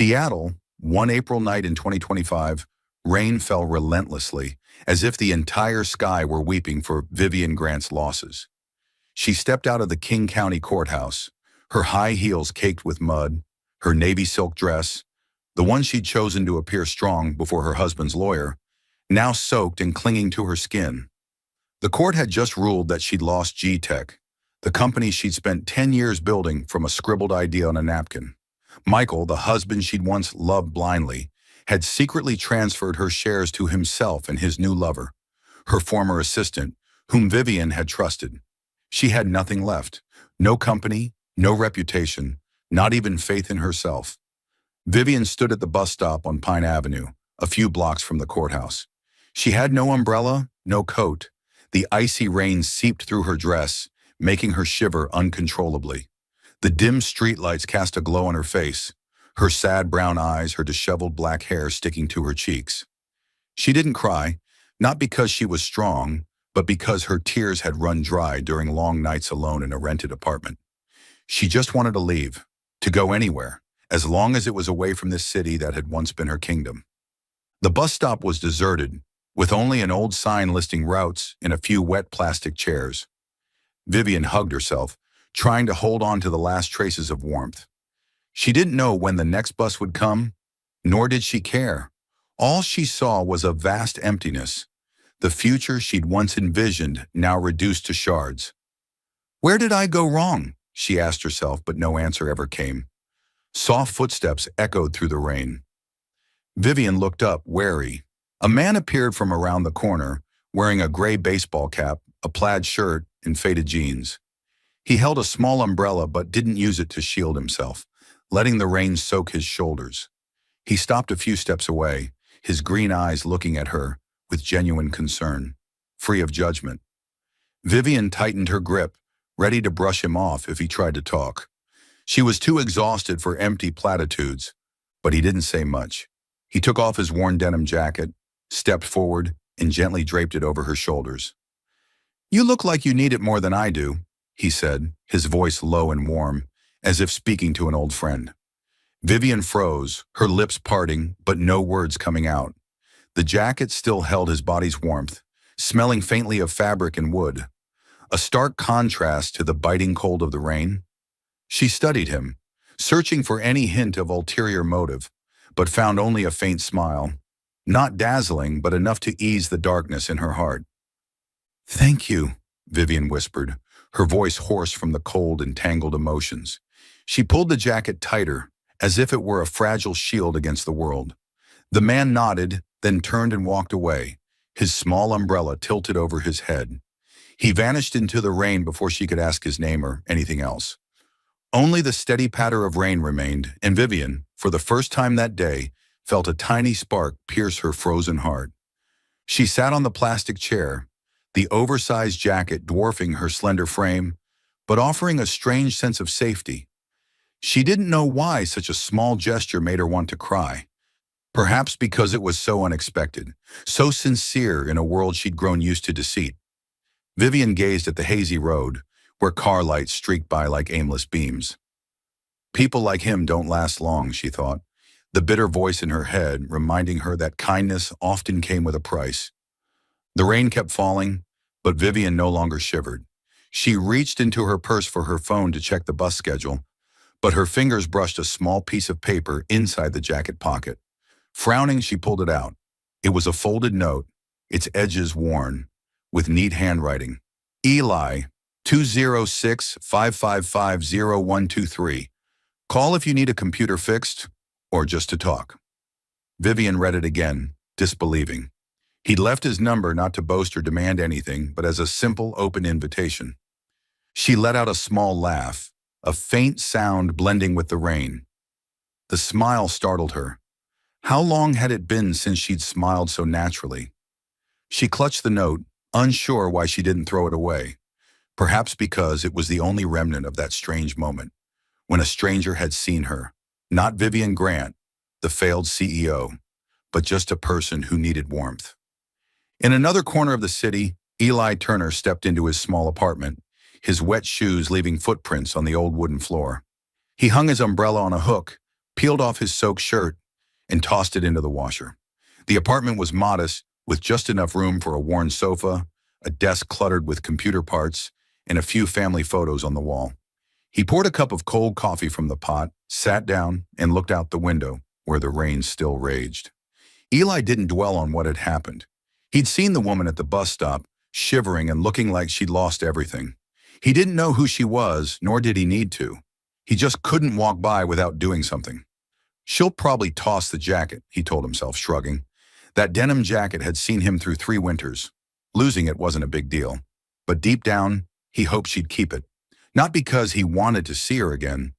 Seattle, one April night in 2025, rain fell relentlessly, as if the entire sky were weeping for Vivian Grant's losses. She stepped out of the King County Courthouse, her high heels caked with mud, her navy silk dress, the one she'd chosen to appear strong before her husband's lawyer, now soaked and clinging to her skin. The court had just ruled that she'd lost G-Tech, the company she'd spent 10 years building from a scribbled idea on a napkin. Michael, the husband she'd once loved blindly, had secretly transferred her shares to himself and his new lover, her former assistant, whom Vivian had trusted. She had nothing left, no company, no reputation, not even faith in herself. Vivian stood at the bus stop on Pine Avenue, a few blocks from the courthouse. She had no umbrella, no coat. The icy rain seeped through her dress, making her shiver uncontrollably. The dim streetlights cast a glow on her face, her sad brown eyes, her disheveled black hair sticking to her cheeks. She didn't cry, not because she was strong, but because her tears had run dry during long nights alone in a rented apartment. She just wanted to leave, to go anywhere, as long as it was away from this city that had once been her kingdom. The bus stop was deserted, with only an old sign listing routes and a few wet plastic chairs. Vivian hugged herself, trying to hold on to the last traces of warmth. She didn't know when the next bus would come, nor did she care. All she saw was a vast emptiness, the future she'd once envisioned now reduced to shards. Where did I go wrong? She asked herself, but no answer ever came. Soft footsteps echoed through the rain. Vivian looked up, wary. A man appeared from around the corner, wearing a gray baseball cap, a plaid shirt, and faded jeans. He held a small umbrella but didn't use it to shield himself, letting the rain soak his shoulders. He stopped a few steps away, his green eyes looking at her with genuine concern, free of judgment. Vivian tightened her grip, ready to brush him off if he tried to talk. She was too exhausted for empty platitudes, but he didn't say much. He took off his worn denim jacket, stepped forward, and gently draped it over her shoulders. "You look like you need it more than I do," he said, his voice low and warm, as if speaking to an old friend. Vivian froze, her lips parting, but no words coming out. The jacket still held his body's warmth, smelling faintly of fabric and wood, a stark contrast to the biting cold of the rain. She studied him, searching for any hint of ulterior motive, but found only a faint smile, not dazzling, but enough to ease the darkness in her heart. "Thank you," Vivian whispered, her voice hoarse from the cold and tangled emotions. She pulled the jacket tighter, as if it were a fragile shield against the world. The man nodded, then turned and walked away, his small umbrella tilted over his head. He vanished into the rain before she could ask his name or anything else. Only the steady patter of rain remained, and Vivian, for the first time that day, felt a tiny spark pierce her frozen heart. She sat on the plastic chair, the oversized jacket dwarfing her slender frame, but offering a strange sense of safety. She didn't know why such a small gesture made her want to cry. Perhaps because it was so unexpected, so sincere in a world she'd grown used to deceit. Vivian gazed at the hazy road, where car lights streaked by like aimless beams. People like him don't last long, she thought, the bitter voice in her head reminding her that kindness often came with a price. The rain kept falling, but Vivian no longer shivered. She reached into her purse for her phone to check the bus schedule, but her fingers brushed a small piece of paper inside the jacket pocket. Frowning, she pulled it out. It was a folded note, its edges worn, with neat handwriting. "Eli, 206-555-0123. Call if you need a computer fixed, or just to talk." Vivian read it again, disbelieving. He'd left his number not to boast or demand anything, but as a simple, open invitation. She let out a small laugh, a faint sound blending with the rain. The smile startled her. How long had it been since she'd smiled so naturally? She clutched the note, unsure why she didn't throw it away. Perhaps because it was the only remnant of that strange moment, when a stranger had seen her, not Vivian Grant, the failed CEO, but just a person who needed warmth. In another corner of the city, Eli Turner stepped into his small apartment, his wet shoes leaving footprints on the old wooden floor. He hung his umbrella on a hook, peeled off his soaked shirt, and tossed it into the washer. The apartment was modest, with just enough room for a worn sofa, a desk cluttered with computer parts, and a few family photos on the wall. He poured a cup of cold coffee from the pot, sat down, and looked out the window, where the rain still raged. Eli didn't dwell on what had happened. He'd seen the woman at the bus stop, shivering and looking like she'd lost everything. He didn't know who she was, nor did he need to. He just couldn't walk by without doing something. She'll probably toss the jacket, he told himself, shrugging. That denim jacket had seen him through 3 winters. Losing it wasn't a big deal. But deep down, he hoped she'd keep it. Not because he wanted to see her again,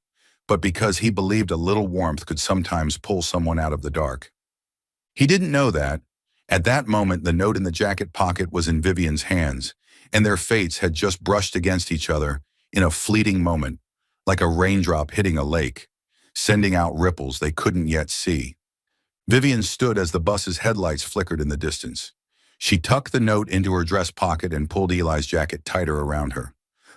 but because he believed a little warmth could sometimes pull someone out of the dark. He didn't know that. At that moment, the note in the jacket pocket was in Vivian's hands, and their fates had just brushed against each other in a fleeting moment, like a raindrop hitting a lake, sending out ripples they couldn't yet see. Vivian stood as the bus's headlights flickered in the distance. She tucked the note into her dress pocket and pulled Eli's jacket tighter around her.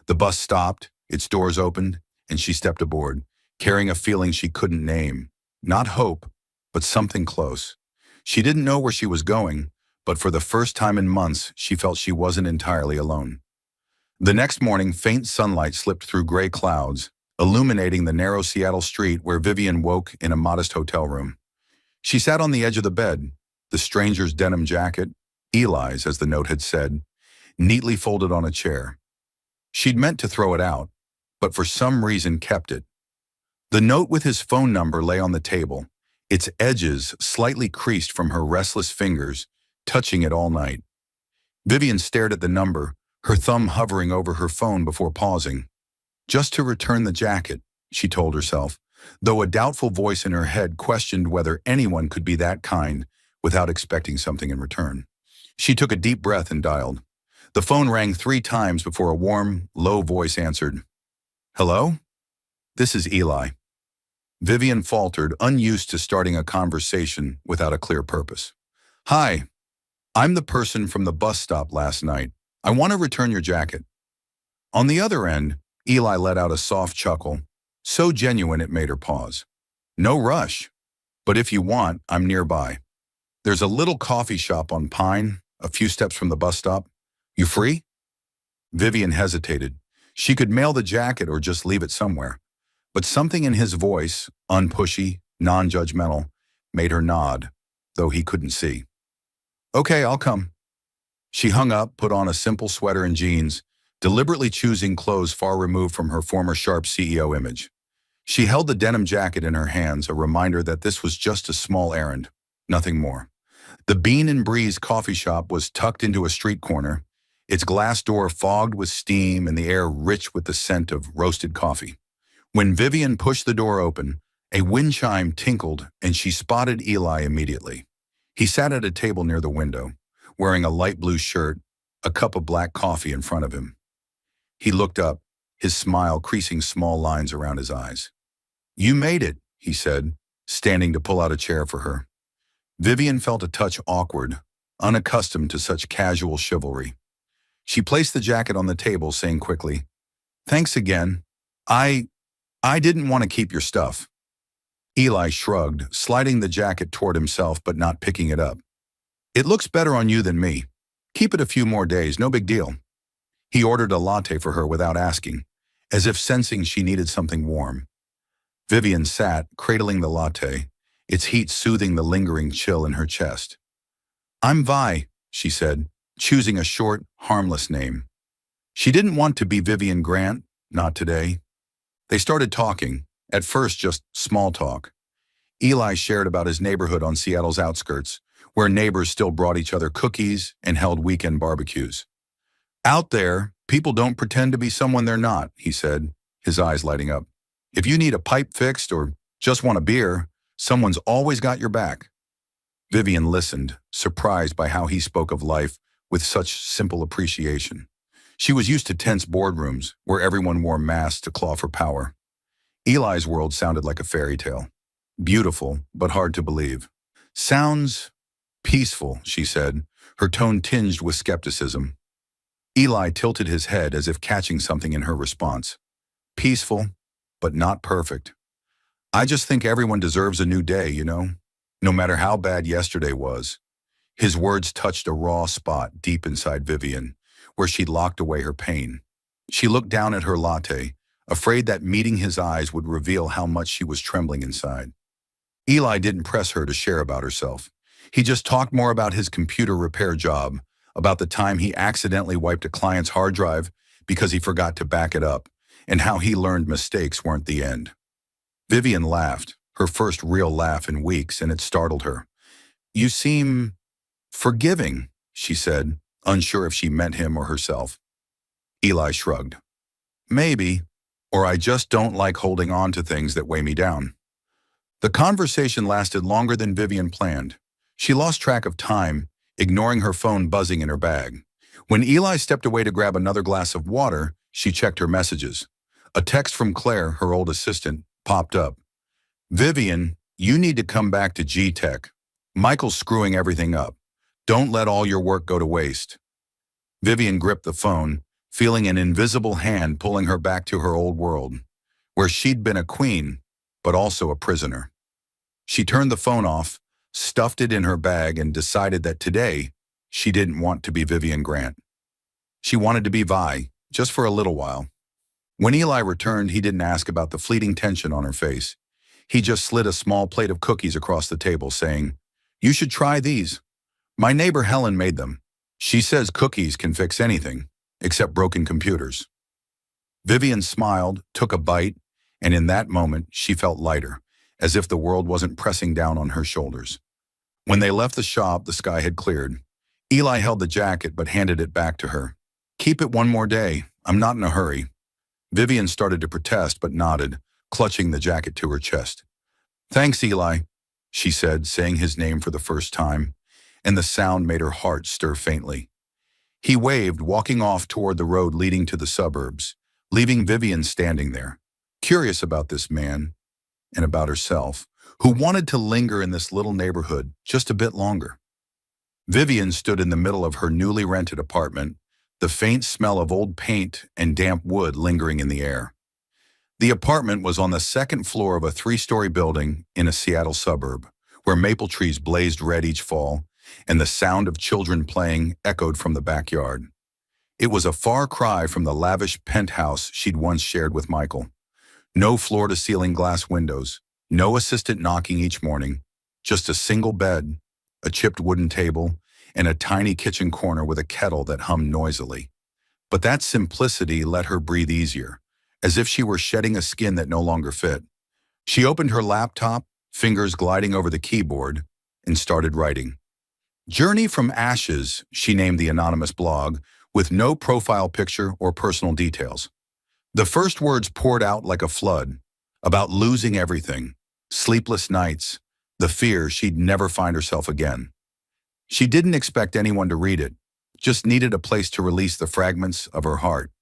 The bus stopped, its doors opened, and she stepped aboard, carrying a feeling she couldn't name. Not hope, but something close. She didn't know where she was going, but for the first time in months, she felt she wasn't entirely alone. The next morning, faint sunlight slipped through gray clouds, illuminating the narrow Seattle street where Vivian woke in a modest hotel room. She sat on the edge of the bed, the stranger's denim jacket, Eli's, as the note had said, neatly folded on a chair. She'd meant to throw it out, but for some reason kept it. The note with his phone number lay on the table, its edges slightly creased from her restless fingers, touching it all night. Vivian stared at the number, her thumb hovering over her phone before pausing. Just to return the jacket, she told herself, though a doubtful voice in her head questioned whether anyone could be that kind without expecting something in return. She took a deep breath and dialed. The phone rang 3 times before a warm, low voice answered. "Hello? This is Eli." Vivian faltered, unused to starting a conversation without a clear purpose. "Hi, I'm the person from the bus stop last night. I want to return your jacket." On the other end, Eli let out a soft chuckle, so genuine it made her pause. "No rush, but if you want, I'm nearby. There's a little coffee shop on Pine, a few steps from the bus stop. You free?" Vivian hesitated. She could mail the jacket or just leave it somewhere. But something in his voice, unpushy, non-judgmental, made her nod, though he couldn't see. "Okay, I'll come." She hung up, put on a simple sweater and jeans, deliberately choosing clothes far removed from her former sharp CEO image. She held the denim jacket in her hands, a reminder that this was just a small errand, nothing more. The Bean and Breeze coffee shop was tucked into a street corner, its glass door fogged with steam and the air rich with the scent of roasted coffee. When Vivian pushed the door open, a wind chime tinkled and she spotted Eli immediately. He sat at a table near the window, wearing a light blue shirt, a cup of black coffee in front of him. He looked up, his smile creasing small lines around his eyes. "You made it," he said, standing to pull out a chair for her. Vivian felt a touch awkward, unaccustomed to such casual chivalry. She placed the jacket on the table, saying quickly, "Thanks again. I didn't want to keep your stuff." Eli shrugged, sliding the jacket toward himself but not picking it up. "It looks better on you than me. Keep it a few more days, no big deal." He ordered a latte for her without asking, as if sensing she needed something warm. Vivian sat, cradling the latte, its heat soothing the lingering chill in her chest. "I'm Vi," she said, choosing a short, harmless name. She didn't want to be Vivian Grant, not today. They started talking, at first just small talk. Eli shared about his neighborhood on Seattle's outskirts, where neighbors still brought each other cookies and held weekend barbecues. "Out there, people don't pretend to be someone they're not," he said, his eyes lighting up. "If you need a pipe fixed or just want a beer, someone's always got your back." Vivian listened, surprised by how he spoke of life with such simple appreciation. She was used to tense boardrooms where everyone wore masks to claw for power. Eli's world sounded like a fairy tale. Beautiful, but hard to believe. "Sounds peaceful," she said, her tone tinged with skepticism. Eli tilted his head as if catching something in her response. "Peaceful, but not perfect." I just think everyone deserves a new day, you know? No matter how bad yesterday was. His words touched a raw spot deep inside Vivian, where she'd locked away her pain. She looked down at her latte, afraid that meeting his eyes would reveal how much she was trembling inside. Eli didn't press her to share about herself. He just talked more about his computer repair job, about the time he accidentally wiped a client's hard drive because he forgot to back it up, and how he learned mistakes weren't the end. Vivian laughed, her first real laugh in weeks, and it startled her. "You seem forgiving," she said, unsure if she meant him or herself. Eli shrugged. "Maybe, or I just don't like holding on to things that weigh me down." The conversation lasted longer than Vivian planned. She lost track of time, ignoring her phone buzzing in her bag. When Eli stepped away to grab another glass of water, she checked her messages. A text from Claire, her old assistant, popped up. "Vivian, you need to come back to G-Tech. Michael's screwing everything up. Don't let all your work go to waste." Vivian gripped the phone, feeling an invisible hand pulling her back to her old world, where she'd been a queen, but also a prisoner. She turned the phone off, stuffed it in her bag, and decided that today, she didn't want to be Vivian Grant. She wanted to be Vi, just for a little while. When Eli returned, he didn't ask about the fleeting tension on her face. He just slid a small plate of cookies across the table, saying, "You should try these. My neighbor Helen made them. She says cookies can fix anything, except broken computers." Vivian smiled, took a bite, and in that moment, she felt lighter, as if the world wasn't pressing down on her shoulders. When they left the shop, the sky had cleared. Eli held the jacket but handed it back to her. "Keep it one more day. I'm not in a hurry." Vivian started to protest but nodded, clutching the jacket to her chest. "Thanks, Eli," she said, saying his name for the first time, and the sound made her heart stir faintly. He waved, walking off toward the road leading to the suburbs, leaving Vivian standing there, curious about this man, and about herself, who wanted to linger in this little neighborhood just a bit longer. Vivian stood in the middle of her newly rented apartment, the faint smell of old paint and damp wood lingering in the air. The apartment was on the second floor of a 3-story building in a Seattle suburb, where maple trees blazed red each fall, and the sound of children playing echoed from the backyard. It was a far cry from the lavish penthouse she'd once shared with Michael. No floor-to-ceiling glass windows, no assistant knocking each morning, just a single bed, a chipped wooden table, and a tiny kitchen corner with a kettle that hummed noisily. But that simplicity let her breathe easier, as if she were shedding a skin that no longer fit. She opened her laptop, fingers gliding over the keyboard, and started writing. "Journey from Ashes," she named the anonymous blog, with no profile picture or personal details. The first words poured out like a flood, about losing everything, sleepless nights, the fear she'd never find herself again. She didn't expect anyone to read it, just needed a place to release the fragments of her heart.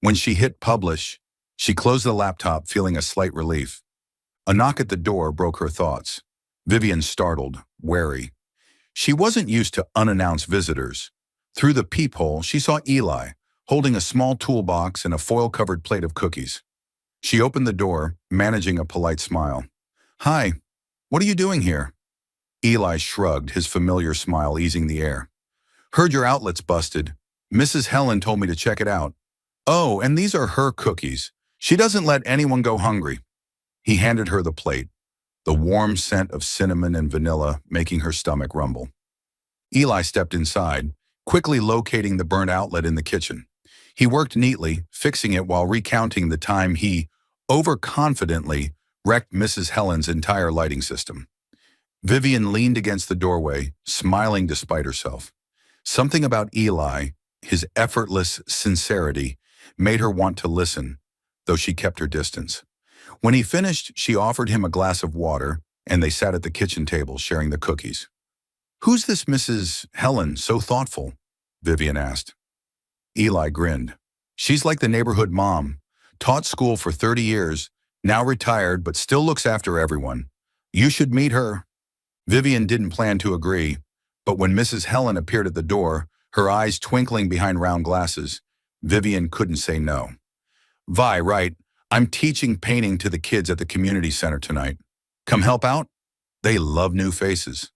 When she hit publish, she closed the laptop, feeling a slight relief. A knock at the door broke her thoughts. Vivian startled, wary. She wasn't used to unannounced visitors. Through the peephole, she saw Eli, holding a small toolbox and a foil-covered plate of cookies. She opened the door, managing a polite smile. "Hi, what are you doing here?" Eli shrugged, his familiar smile easing the air. "Heard your outlet's busted. Mrs. Helen told me to check it out. Oh, and these are her cookies. She doesn't let anyone go hungry." He handed her the plate, the warm scent of cinnamon and vanilla making her stomach rumble. Eli stepped inside, quickly locating the burnt outlet in the kitchen. He worked neatly, fixing it while recounting the time he, overconfidently, wrecked Mrs. Helen's entire lighting system. Vivian leaned against the doorway, smiling despite herself. Something about Eli, his effortless sincerity, made her want to listen, though she kept her distance. When he finished, she offered him a glass of water, and they sat at the kitchen table sharing the cookies. "Who's this Mrs. Helen, so thoughtful?" Vivian asked. Eli grinned. "She's like the neighborhood mom. Taught school for 30 years, now retired, but still looks after everyone. You should meet her." Vivian didn't plan to agree, but when Mrs. Helen appeared at the door, her eyes twinkling behind round glasses, Vivian couldn't say no. "Vi, right. I'm teaching painting to the kids at the community center tonight. Come help out? They love new faces.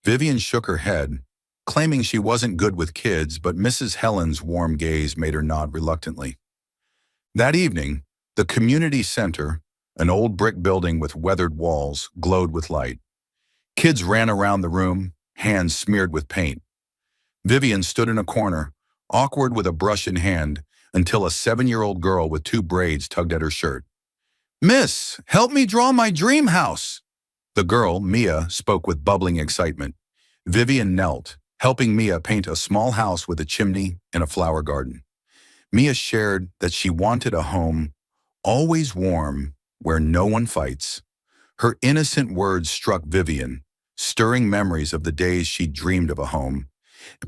Vivian shook her head, claiming she wasn't good with kids, but Mrs. Helen's warm gaze made her nod reluctantly. That evening, the community center, an old brick building with weathered walls, glowed with light. Kids ran around the room, hands smeared with paint. Vivian stood in a corner, awkward with a brush in hand, until a 7-year-old girl with 2 braids tugged at her shirt. "Miss, help me draw my dream house." The girl, Mia, spoke with bubbling excitement. Vivian knelt, helping Mia paint a small house with a chimney and a flower garden. Mia shared that she wanted a home, always warm, where no one fights. Her innocent words struck Vivian, stirring memories of the days she dreamed of a home,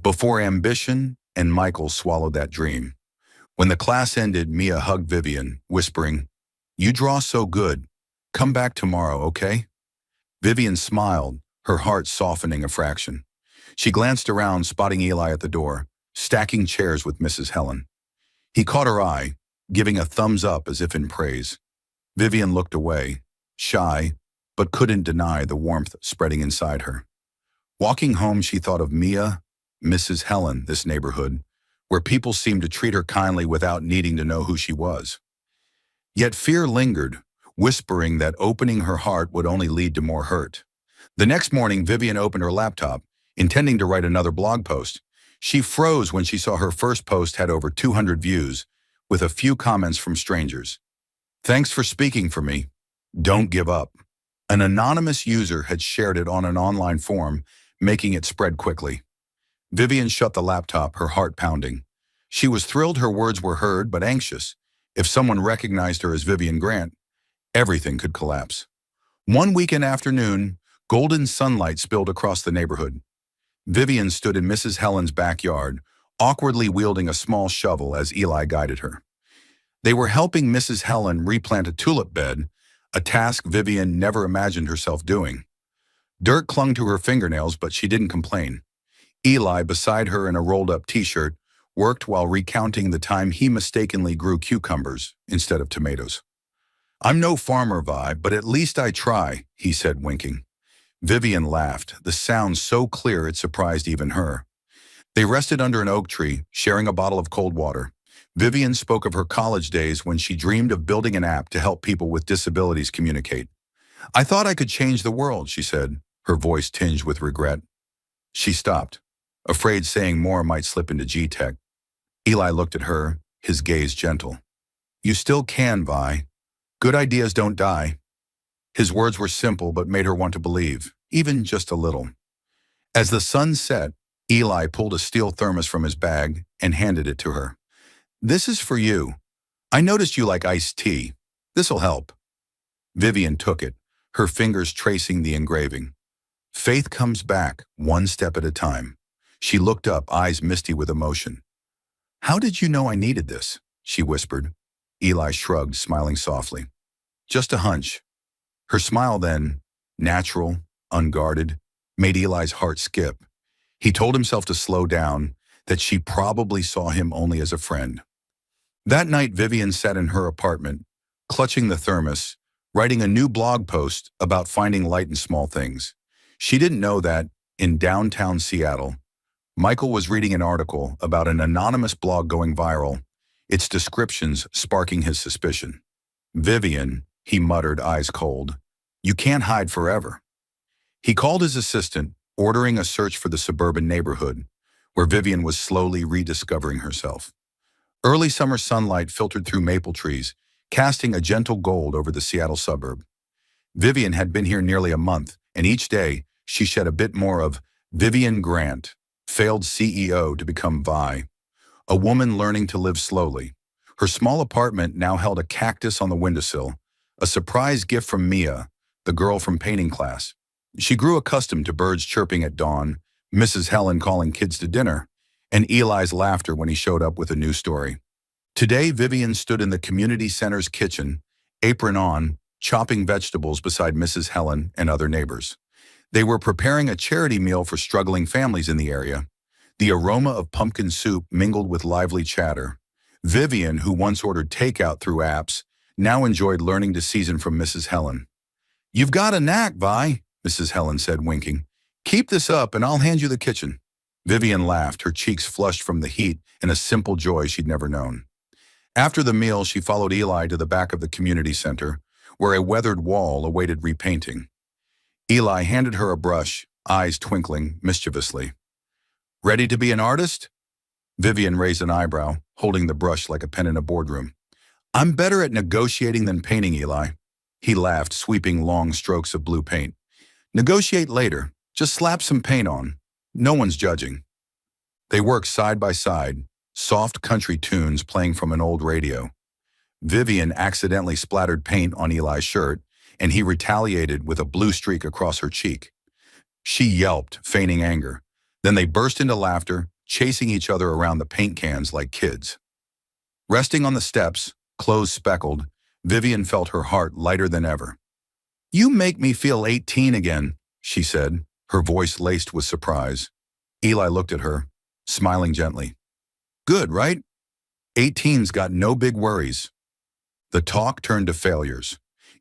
before ambition and Michael swallowed that dream. When the class ended, Mia hugged Vivian, whispering, "You draw so good. Come back tomorrow, okay?" Vivian smiled, her heart softening a fraction. She glanced around, spotting Eli at the door, stacking chairs with Mrs. Helen. He caught her eye, giving a thumbs up as if in praise. Vivian looked away, shy, but couldn't deny the warmth spreading inside her. Walking home, she thought of Mia, Mrs. Helen, this neighborhood, where people seemed to treat her kindly without needing to know who she was. Yet fear lingered, whispering that opening her heart would only lead to more hurt. The next morning, Vivian opened her laptop, intending to write another blog post. She froze when she saw her first post had over 200 views, with a few comments from strangers. "Thanks for speaking for me. Don't give up." An anonymous user had shared it on an online forum, making it spread quickly. Vivian shut the laptop, her heart pounding. She was thrilled her words were heard, but anxious. If someone recognized her as Vivian Grant, everything could collapse. One weekend afternoon, golden sunlight spilled across the neighborhood. Vivian stood in Mrs. Helen's backyard, awkwardly wielding a small shovel as Eli guided her. They were helping Mrs. Helen replant a tulip bed, a task Vivian never imagined herself doing. Dirt clung to her fingernails, but she didn't complain. Eli, beside her in a rolled-up t-shirt, worked while recounting the time he mistakenly grew cucumbers instead of tomatoes. "I'm no farmer, Vi, but at least I try," he said, winking. Vivian laughed, the sound so clear it surprised even her. They rested under an oak tree, sharing a bottle of cold water. Vivian spoke of her college days when she dreamed of building an app to help people with disabilities communicate. "I thought I could change the world," she said, her voice tinged with regret. She stopped, afraid saying more might slip into G-Tech. Eli looked at her, his gaze gentle. "You still can, Vi. Good ideas don't die." His words were simple but made her want to believe, even just a little. As the sun set, Eli pulled a steel thermos from his bag and handed it to her. "This is for you. I noticed you like iced tea. This'll help." Vivian took it, her fingers tracing the engraving. Faith comes back, one step at a time. She looked up, eyes misty with emotion. "How did you know I needed this?" she whispered. Eli shrugged, smiling softly. "Just a hunch." Her smile then, natural, unguarded, made Eli's heart skip. He told himself to slow down, that she probably saw him only as a friend. That night, Vivian sat in her apartment, clutching the thermos, writing a new blog post about finding light in small things. She didn't know that, in downtown Seattle, Michael was reading an article about an anonymous blog going viral, its descriptions sparking his suspicion. "Vivian," he muttered, eyes cold. "You can't hide forever." He called his assistant, ordering a search for the suburban neighborhood, where Vivian was slowly rediscovering herself. Early summer sunlight filtered through maple trees, casting a gentle gold over the Seattle suburb. Vivian had been here nearly a month, and each day she shed a bit more of Vivian Grant, failed CEO to become Vi, a woman learning to live slowly. Her small apartment now held a cactus on the windowsill, a surprise gift from Mia, the girl from painting class. She grew accustomed to birds chirping at dawn, Mrs. Helen calling kids to dinner, and Eli's laughter when he showed up with a new story. Today, Vivian stood in the community center's kitchen, apron on, chopping vegetables beside Mrs. Helen and other neighbors. They were preparing a charity meal for struggling families in the area. The aroma of pumpkin soup mingled with lively chatter. Vivian, who once ordered takeout through apps, now enjoyed learning to season from Mrs. Helen. "You've got a knack, Vi," Mrs. Helen said, winking. "Keep this up and I'll hand you the kitchen." Vivian laughed, her cheeks flushed from the heat and a simple joy she'd never known. After the meal, she followed Eli to the back of the community center, where a weathered wall awaited repainting. Eli handed her a brush, eyes twinkling mischievously. "Ready to be an artist?" Vivian raised an eyebrow, holding the brush like a pen in a boardroom. "I'm better at negotiating than painting, Eli." He laughed, sweeping long strokes of blue paint. "Negotiate later. Just slap some paint on. No one's judging." They worked side by side, soft country tunes playing from an old radio. Vivian accidentally splattered paint on Eli's shirt, and he retaliated with a blue streak across her cheek. She yelped, feigning anger. Then they burst into laughter, chasing each other around the paint cans like kids. Resting on the steps, clothes speckled, Vivian felt her heart lighter than ever. "You make me feel 18 again," she said, her voice laced with surprise. Eli looked at her, smiling gently. "Good, right? 18's got no big worries." The talk turned to failures.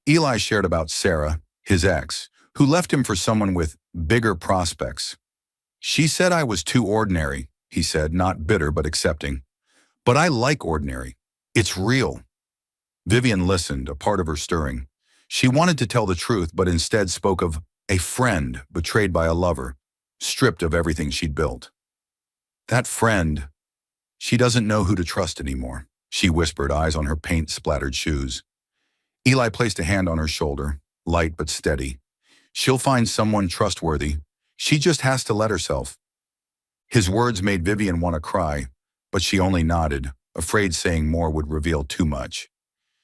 Eli shared about Sarah, his ex, who left him for someone with bigger prospects. "She said I was too ordinary," he said, not bitter but accepting. "But I like ordinary. It's real." Vivian listened, a part of her stirring. She wanted to tell the truth, but instead spoke of a friend betrayed by a lover, stripped of everything she'd built. "That friend, she doesn't know who to trust anymore," she whispered, eyes on her paint-splattered shoes. Eli placed a hand on her shoulder, light but steady. "She'll find someone trustworthy. She just has to let herself." His words made Vivian want to cry, but she only nodded, afraid saying more would reveal too much.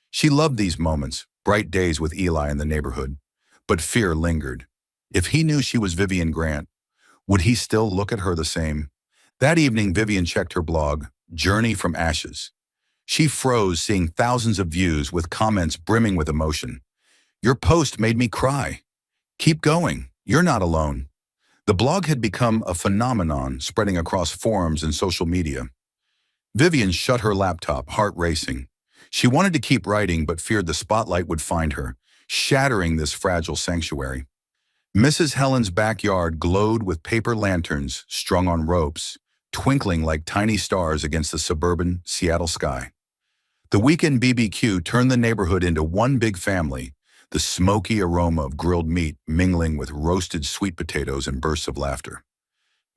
She loved these moments, bright days with Eli in the neighborhood, but fear lingered. If he knew she was Vivian Grant, would he still look at her the same? That evening, Vivian checked her blog, Journey from Ashes. She froze, seeing thousands of views with comments brimming with emotion. "Your post made me cry. Keep going. You're not alone." The blog had become a phenomenon, spreading across forums and social media. Vivian shut her laptop, heart racing. She wanted to keep writing, but feared the spotlight would find her, shattering this fragile sanctuary. Mrs. Helen's backyard glowed with paper lanterns strung on ropes, twinkling like tiny stars against the suburban Seattle sky. The weekend BBQ turned the neighborhood into one big family, the smoky aroma of grilled meat mingling with roasted sweet potatoes and bursts of laughter.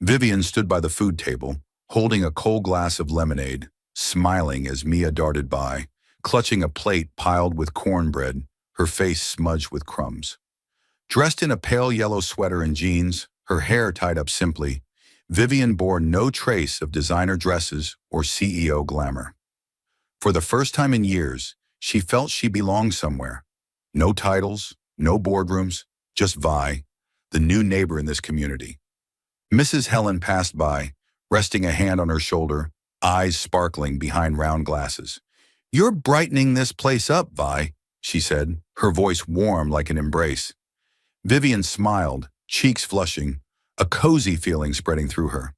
Vivian stood by the food table, holding a cold glass of lemonade, smiling as Mia darted by, clutching a plate piled with cornbread, her face smudged with crumbs. Dressed in a pale yellow sweater and jeans, her hair tied up simply, Vivian bore no trace of designer dresses or CEO glamour. For the first time in years, she felt she belonged somewhere. No titles, no boardrooms, just Vi, the new neighbor in this community. Mrs. Helen passed by, resting a hand on her shoulder, eyes sparkling behind round glasses. "You're brightening this place up, Vi," she said, her voice warm like an embrace. Vivian smiled, cheeks flushing, a cozy feeling spreading through her.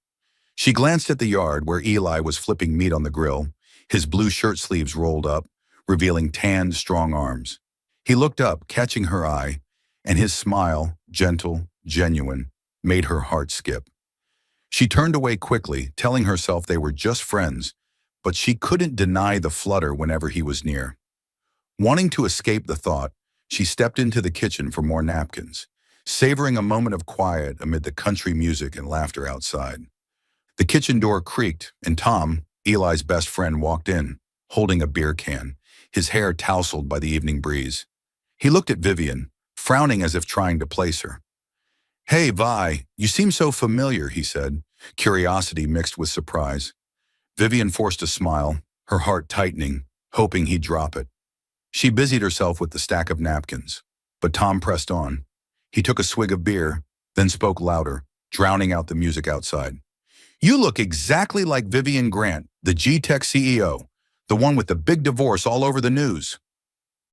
She glanced at the yard where Eli was flipping meat on the grill, his blue shirt sleeves rolled up, revealing tanned, strong arms. He looked up, catching her eye, and his smile, gentle, genuine, made her heart skip. She turned away quickly, telling herself they were just friends, but she couldn't deny the flutter whenever he was near. Wanting to escape the thought, she stepped into the kitchen for more napkins, savoring a moment of quiet amid the country music and laughter outside. The kitchen door creaked, and Tom, Eli's best friend, walked in, holding a beer can, his hair tousled by the evening breeze. He looked at Vivian, frowning as if trying to place her. "Hey, Vi, you seem so familiar," he said, curiosity mixed with surprise. Vivian forced a smile, her heart tightening, hoping he'd drop it. She busied herself with the stack of napkins, but Tom pressed on. He took a swig of beer, then spoke louder, drowning out the music outside. "You look exactly like Vivian Grant, the G-Tech CEO, the one with the big divorce all over the news."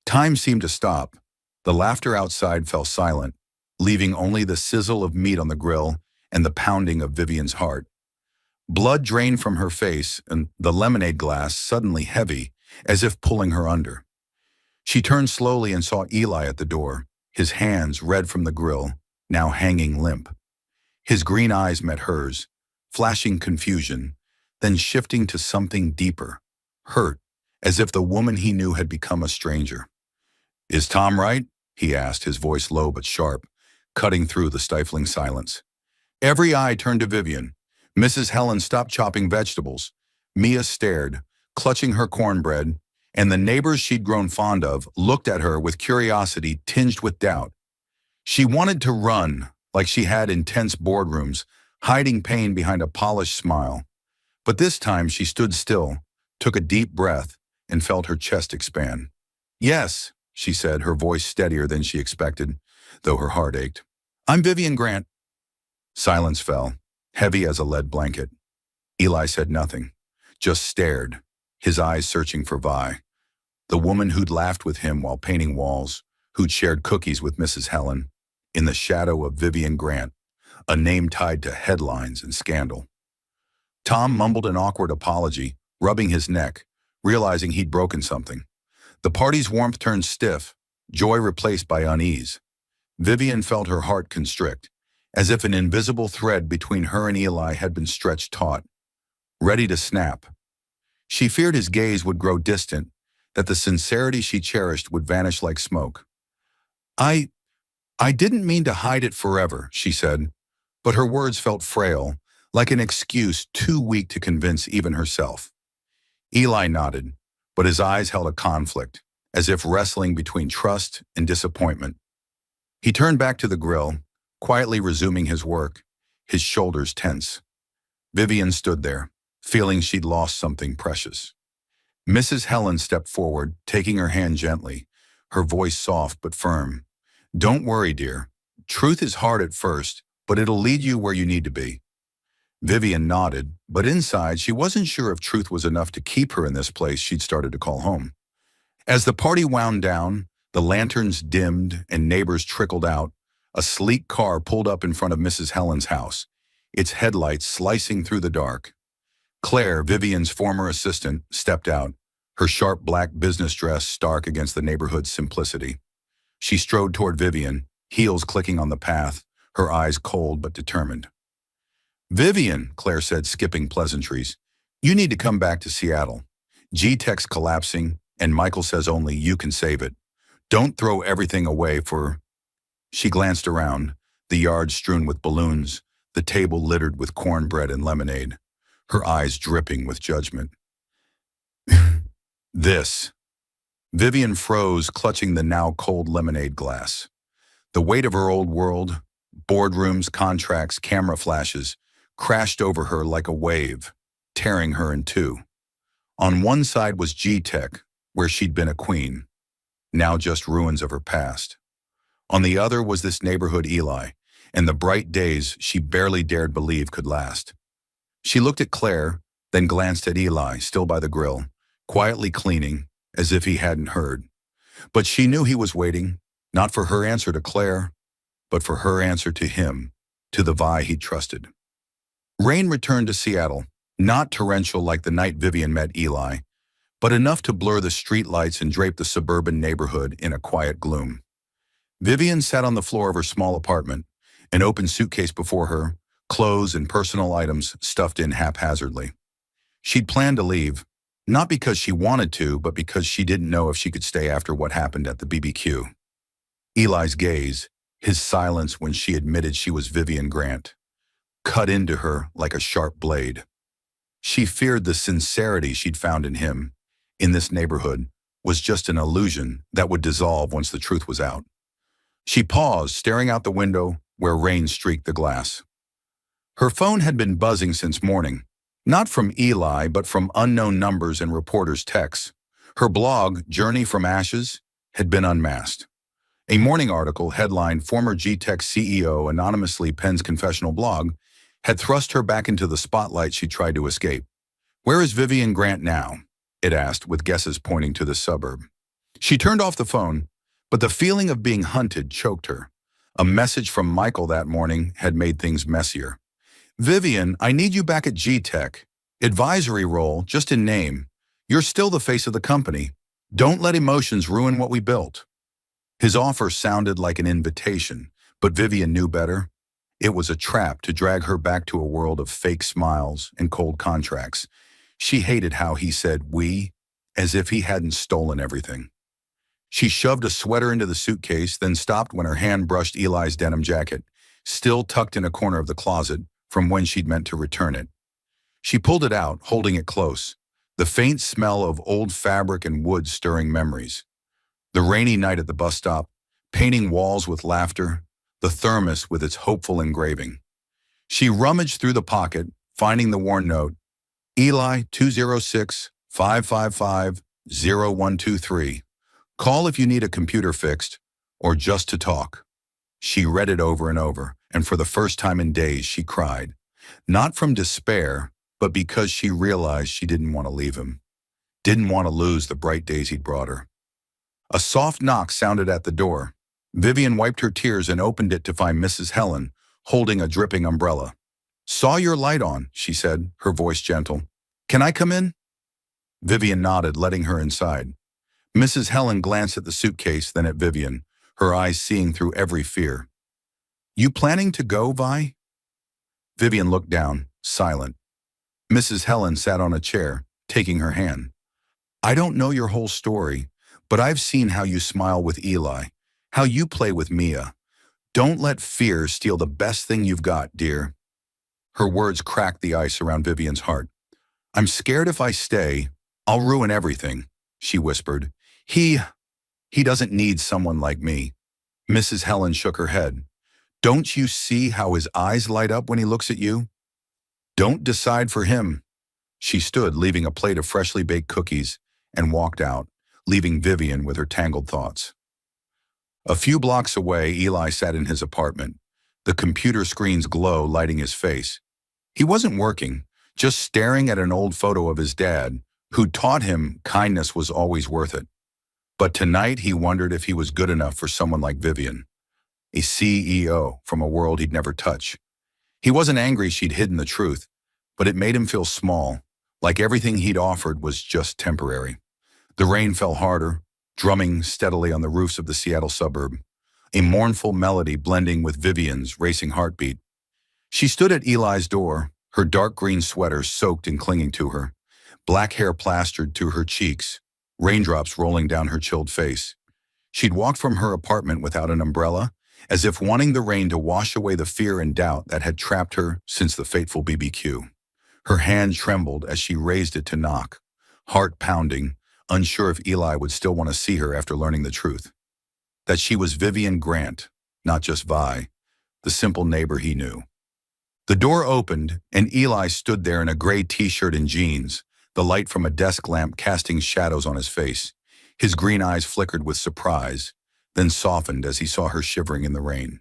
Time seemed to stop. The laughter outside fell silent, leaving only the sizzle of meat on the grill and the pounding of Vivian's heart. Blood drained from her face and the lemonade glass suddenly heavy, as if pulling her under. She turned slowly and saw Eli at the door, his hands red from the grill, now hanging limp. His green eyes met hers, flashing confusion, then shifting to something deeper, hurt, as if the woman he knew had become a stranger. "Is Tom right?" he asked, his voice low but sharp, cutting through the stifling silence. Every eye turned to Vivian. Mrs. Helen stopped chopping vegetables. Mia stared, clutching her cornbread, and the neighbors she'd grown fond of looked at her with curiosity tinged with doubt. She wanted to run, like she had in tense boardrooms, hiding pain behind a polished smile. But this time she stood still, took a deep breath, and felt her chest expand. "Yes," she said, her voice steadier than she expected, though her heart ached. "I'm Vivian Grant." Silence fell, heavy as a lead blanket. Eli said nothing, just stared, his eyes searching for Vi, the woman who'd laughed with him while painting walls, who'd shared cookies with Mrs. Helen, in the shadow of Vivian Grant, a name tied to headlines and scandal. Tom mumbled an awkward apology, rubbing his neck, realizing he'd broken something. The party's warmth turned stiff, joy replaced by unease. Vivian felt her heart constrict, as if an invisible thread between her and Eli had been stretched taut, ready to snap. She feared his gaze would grow distant, that the sincerity she cherished would vanish like smoke. I didn't mean to hide it forever," she said, but her words felt frail, like an excuse too weak to convince even herself. Eli nodded, but his eyes held a conflict, as if wrestling between trust and disappointment. He turned back to the grill, quietly resuming his work, his shoulders tense. Vivian stood there, feeling she'd lost something precious. Mrs. Helen stepped forward, taking her hand gently, her voice soft but firm. "Don't worry, dear. Truth is hard at first, but it'll lead you where you need to be." Vivian nodded, but inside she wasn't sure if truth was enough to keep her in this place she'd started to call home. As the party wound down, the lanterns dimmed and neighbors trickled out, a sleek car pulled up in front of Mrs. Helen's house, its headlights slicing through the dark. Claire, Vivian's former assistant, stepped out, her sharp black business dress stark against the neighborhood's simplicity. She strode toward Vivian, heels clicking on the path, her eyes cold but determined. "Vivian," Claire said, skipping pleasantries, "you need to come back to Seattle. G-Tech's collapsing, and Michael says only you can save it. Don't throw everything away for—" She glanced around, the yard strewn with balloons, the table littered with cornbread and lemonade, her eyes dripping with judgment. "This." Vivian froze, clutching the now cold lemonade glass. The weight of her old world, boardrooms, contracts, camera flashes, crashed over her like a wave, tearing her in two. On one side was G-Tech, where she'd been a queen, now just ruins of her past. On the other was this neighborhood Eli, and the bright days she barely dared believe could last. She looked at Claire, then glanced at Eli, still by the grill, quietly cleaning, as if he hadn't heard. But she knew he was waiting, not for her answer to Claire, but for her answer to him, to the Vi he trusted. Rain returned to Seattle, not torrential like the night Vivian met Eli, but enough to blur the streetlights and drape the suburban neighborhood in a quiet gloom. Vivian sat on the floor of her small apartment, an open suitcase before her, clothes and personal items stuffed in haphazardly. She'd planned to leave, not because she wanted to, but because she didn't know if she could stay after what happened at the BBQ. Eli's gaze, his silence when she admitted she was Vivian Grant, cut into her like a sharp blade. She feared the sincerity she'd found in him, in this neighborhood, was just an illusion that would dissolve once the truth was out. She paused, staring out the window where rain streaked the glass. Her phone had been buzzing since morning, not from Eli, but from unknown numbers and reporters' texts. Her blog, Journey from Ashes, had been unmasked. A morning article headlined "Former G-Tech CEO Anonymously Pens Confessional Blog" had thrust her back into the spotlight she tried to escape. "Where is Vivian Grant now?" it asked, with guesses pointing to the suburb. She turned off the phone, but the feeling of being hunted choked her. A message from Michael that morning had made things messier. "Vivian, I need you back at G-Tech. Advisory role, just in name. You're still the face of the company. Don't let emotions ruin what we built. His offer sounded like an invitation, but Vivian knew better. It was a trap to drag her back to a world of fake smiles and cold contracts. She hated how he said "we," as if he hadn't stolen everything. She shoved a sweater into the suitcase, then stopped when her hand brushed Eli's denim jacket, still tucked in a corner of the closet from when she'd meant to return it. She pulled it out, holding it close, the faint smell of old fabric and wood stirring memories. The rainy night at the bus stop, painting walls with laughter, the thermos with its hopeful engraving. She rummaged through the pocket, finding the worn note, Eli 206-555-0123. Call if you need a computer fixed, or just to talk. She read it over and over, and for the first time in days she cried. Not from despair, but because she realized she didn't want to leave him. Didn't want to lose the bright days he'd brought her. A soft knock sounded at the door. Vivian wiped her tears and opened it to find Mrs. Helen, holding a dripping umbrella. Saw your light on, she said, her voice gentle. Can I come in? Vivian nodded, letting her inside. Mrs. Helen glanced at the suitcase, then at Vivian, her eyes seeing through every fear. You planning to go, Vi? Vivian looked down, silent. Mrs. Helen sat on a chair, taking her hand. I don't know your whole story, but I've seen how you smile with Eli, how you play with Mia. Don't let fear steal the best thing you've got, dear. Her words cracked the ice around Vivian's heart. I'm scared if I stay, I'll ruin everything, she whispered. He doesn't need someone like me. Mrs. Helen shook her head. Don't you see how his eyes light up when he looks at you? Don't decide for him. She stood, leaving a plate of freshly baked cookies, and walked out, leaving Vivian with her tangled thoughts. A few blocks away, Eli sat in his apartment, the computer screen's glow lighting his face. He wasn't working, just staring at an old photo of his dad, who taught him kindness was always worth it. But tonight he wondered if he was good enough for someone like Vivian, a CEO from a world he'd never touched. He wasn't angry she'd hidden the truth, but it made him feel small, like everything he'd offered was just temporary. The rain fell harder, drumming steadily on the roofs of the Seattle suburb, a mournful melody blending with Vivian's racing heartbeat. She stood at Eli's door, her dark green sweater soaked and clinging to her, black hair plastered to her cheeks, raindrops rolling down her chilled face. She'd walked from her apartment without an umbrella, as if wanting the rain to wash away the fear and doubt that had trapped her since the fateful BBQ. Her hand trembled as she raised it to knock, heart pounding, unsure if Eli would still want to see her after learning the truth. That she was Vivian Grant, not just Vi, the simple neighbor he knew. The door opened, and Eli stood there in a gray t-shirt and jeans, the light from a desk lamp casting shadows on his face. His green eyes flickered with surprise, then softened as he saw her shivering in the rain.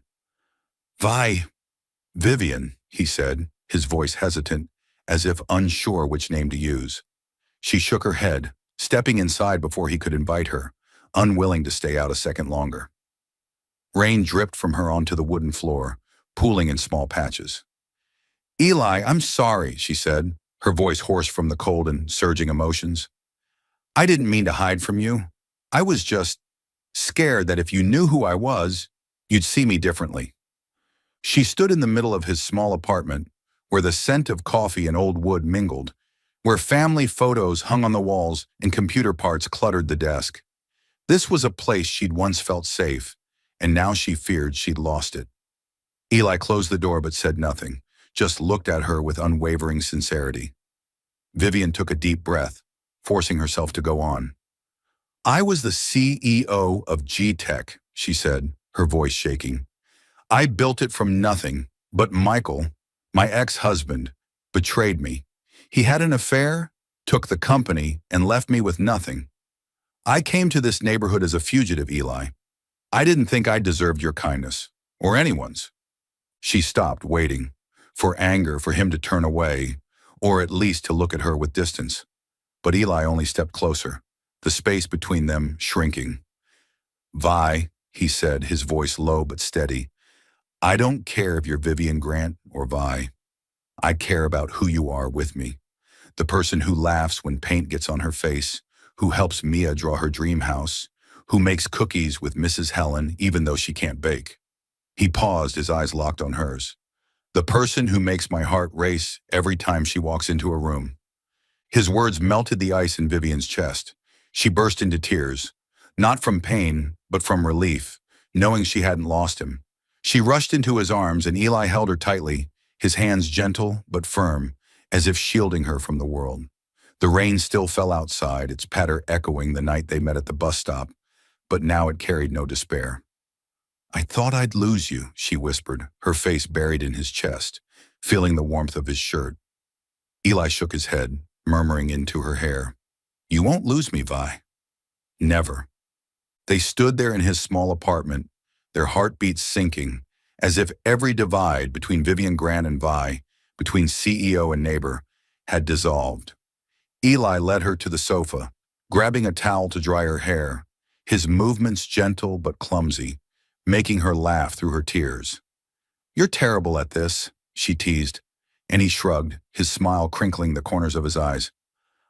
Vivian, he said, his voice hesitant, as if unsure which name to use. She shook her head, stepping inside before he could invite her, unwilling to stay out a second longer. Rain dripped from her onto the wooden floor, pooling in small patches. Eli, I'm sorry, she said, her voice hoarse from the cold and surging emotions. I didn't mean to hide from you. I was just scared that if you knew who I was, you'd see me differently. She stood in the middle of his small apartment, where the scent of coffee and old wood mingled, where family photos hung on the walls and computer parts cluttered the desk. This was a place she'd once felt safe, and now she feared she'd lost it. Eli closed the door but said nothing, just looked at her with unwavering sincerity. Vivian took a deep breath, forcing herself to go on. I was the CEO of G-Tech, she said, her voice shaking. I built it from nothing, but Michael, my ex-husband, betrayed me. He had an affair, took the company, and left me with nothing. I came to this neighborhood as a fugitive, Eli. I didn't think I deserved your kindness, or anyone's. She stopped, waiting, for anger for him to turn away, or at least to look at her with distance. But Eli only stepped closer, the space between them shrinking. Vi, he said, his voice low but steady, I don't care if you're Vivian Grant or Vi. I care about who you are with me. The person who laughs when paint gets on her face, who helps Mia draw her dream house, who makes cookies with Mrs. Helen even though she can't bake. He paused, his eyes locked on hers. The person who makes my heart race every time she walks into a room. His words melted the ice in Vivian's chest. She burst into tears, not from pain, but from relief, knowing she hadn't lost him. She rushed into his arms and Eli held her tightly, his hands gentle but firm, as if shielding her from the world. The rain still fell outside, its patter echoing the night they met at the bus stop, but now it carried no despair. "I thought I'd lose you," she whispered, her face buried in his chest, feeling the warmth of his shirt. Eli shook his head, murmuring into her hair, "You won't lose me, Vi." Never. They stood there in his small apartment, their heartbeats sinking, as if every divide between Vivian Grant and Vi, between CEO and neighbor, had dissolved. Eli led her to the sofa, grabbing a towel to dry her hair, his movements gentle but clumsy, making her laugh through her tears. "You're terrible at this," she teased, and he shrugged, his smile crinkling the corners of his eyes.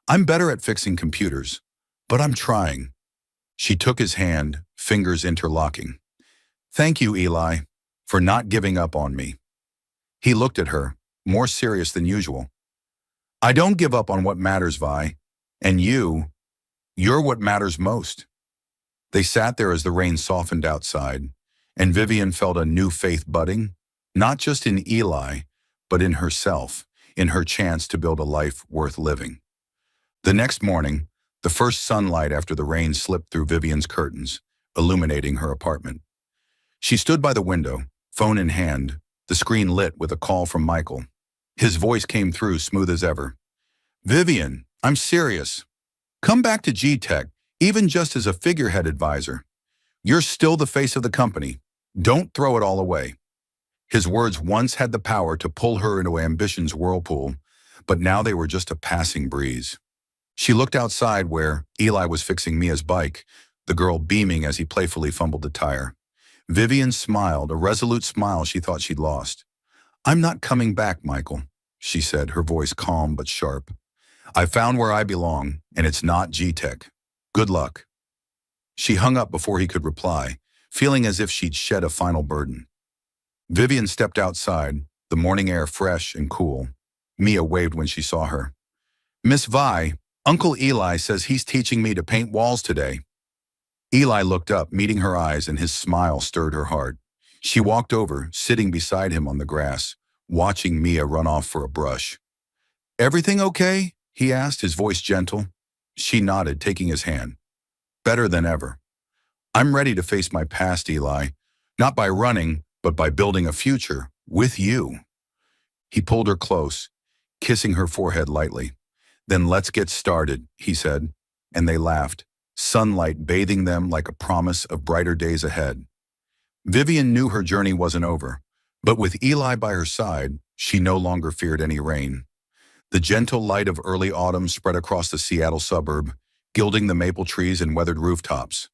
"I'm better at fixing computers, but I'm trying." She took his hand, fingers interlocking. "Thank you, Eli, for not giving up on me." He looked at her, more serious than usual. "I don't give up on what matters, Vi, and you're what matters most." They sat there as the rain softened outside, and Vivian felt a new faith budding, not just in Eli, but in herself, in her chance to build a life worth living. The next morning, the first sunlight after the rain slipped through Vivian's curtains, illuminating her apartment. She stood by the window, phone in hand, the screen lit with a call from Michael. His voice came through smooth as ever. "Vivian, I'm serious. Come back to G-Tech, even just as a figurehead advisor. You're still the face of the company. Don't throw it all away." His words once had the power to pull her into ambition's whirlpool, but now they were just a passing breeze. She looked outside where Eli was fixing Mia's bike, the girl beaming as he playfully fumbled the tire. Vivian smiled, a resolute smile she thought she'd lost. "I'm not coming back, Michael," she said, her voice calm but sharp. "I found where I belong, and it's not G-Tech. Good luck." She hung up before he could reply, feeling as if she'd shed a final burden. Vivian stepped outside, the morning air fresh and cool. Mia waved when she saw her. "Miss Vi, Uncle Eli says he's teaching me to paint walls today." Eli looked up, meeting her eyes, and his smile stirred her heart. She walked over, sitting beside him on the grass, watching Mia run off for a brush. "Everything okay?" he asked, his voice gentle. She nodded, taking his hand. "Better than ever. I'm ready to face my past, Eli, not by running, but by building a future with you." He pulled her close, kissing her forehead lightly. "Then let's get started," he said, and they laughed, sunlight bathing them like a promise of brighter days ahead. Vivian knew her journey wasn't over, but with Eli by her side, she no longer feared any rain. The gentle light of early autumn spread across the Seattle suburb, gilding the maple trees and weathered rooftops.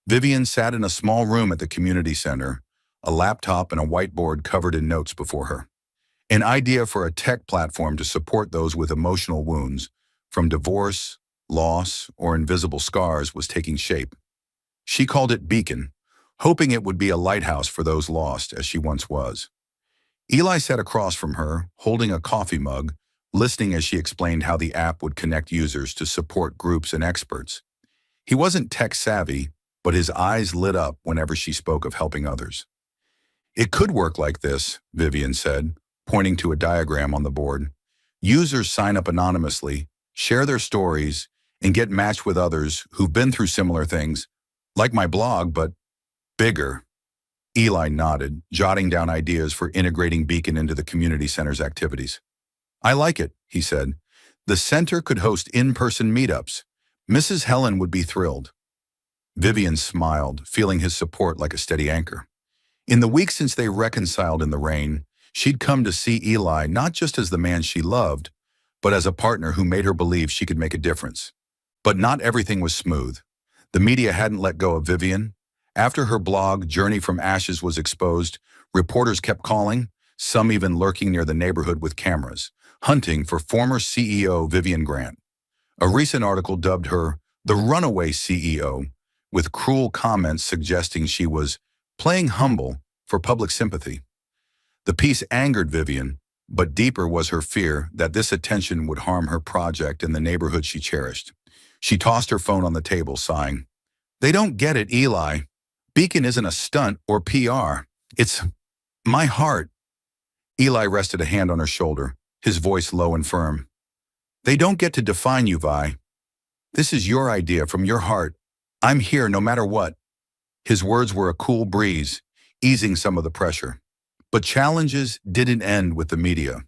Vivian sat in a small room at the community center, a laptop and a whiteboard covered in notes before her. An idea for a tech platform to support those with emotional wounds, from divorce, loss, or invisible scars, was taking shape. She called it Beacon, hoping it would be a lighthouse for those lost, as she once was. Eli sat across from her, holding a coffee mug, listening as she explained how the app would connect users to support groups and experts. He wasn't tech-savvy, but his eyes lit up whenever she spoke of helping others. "It could work like this," Vivian said, pointing to a diagram on the board. "Users sign up anonymously, share their stories, and get matched with others who've been through similar things, like my blog, but bigger." Eli nodded, jotting down ideas for integrating Beacon into the community center's activities. "I like it," he said. "The center could host in-person meetups. Mrs. Helen would be thrilled." Vivian smiled, feeling his support like a steady anchor. In the weeks since they reconciled in the rain, she'd come to see Eli not just as the man she loved, but as a partner who made her believe she could make a difference. But not everything was smooth. The media hadn't let go of Vivian. After her blog, Journey from Ashes, was exposed, reporters kept calling, some even lurking near the neighborhood with cameras, hunting for former CEO Vivian Grant. A recent article dubbed her the runaway CEO, with cruel comments suggesting she was playing humble for public sympathy. The piece angered Vivian, but deeper was her fear that this attention would harm her project and the neighborhood she cherished. She tossed her phone on the table, sighing. They don't get it, Eli. Beacon isn't a stunt or PR. It's my heart. Eli rested a hand on her shoulder, his voice low and firm. They don't get to define you, Vi. This is your idea from your heart. I'm here no matter what. His words were a cool breeze, easing some of the pressure. But challenges didn't end with the media.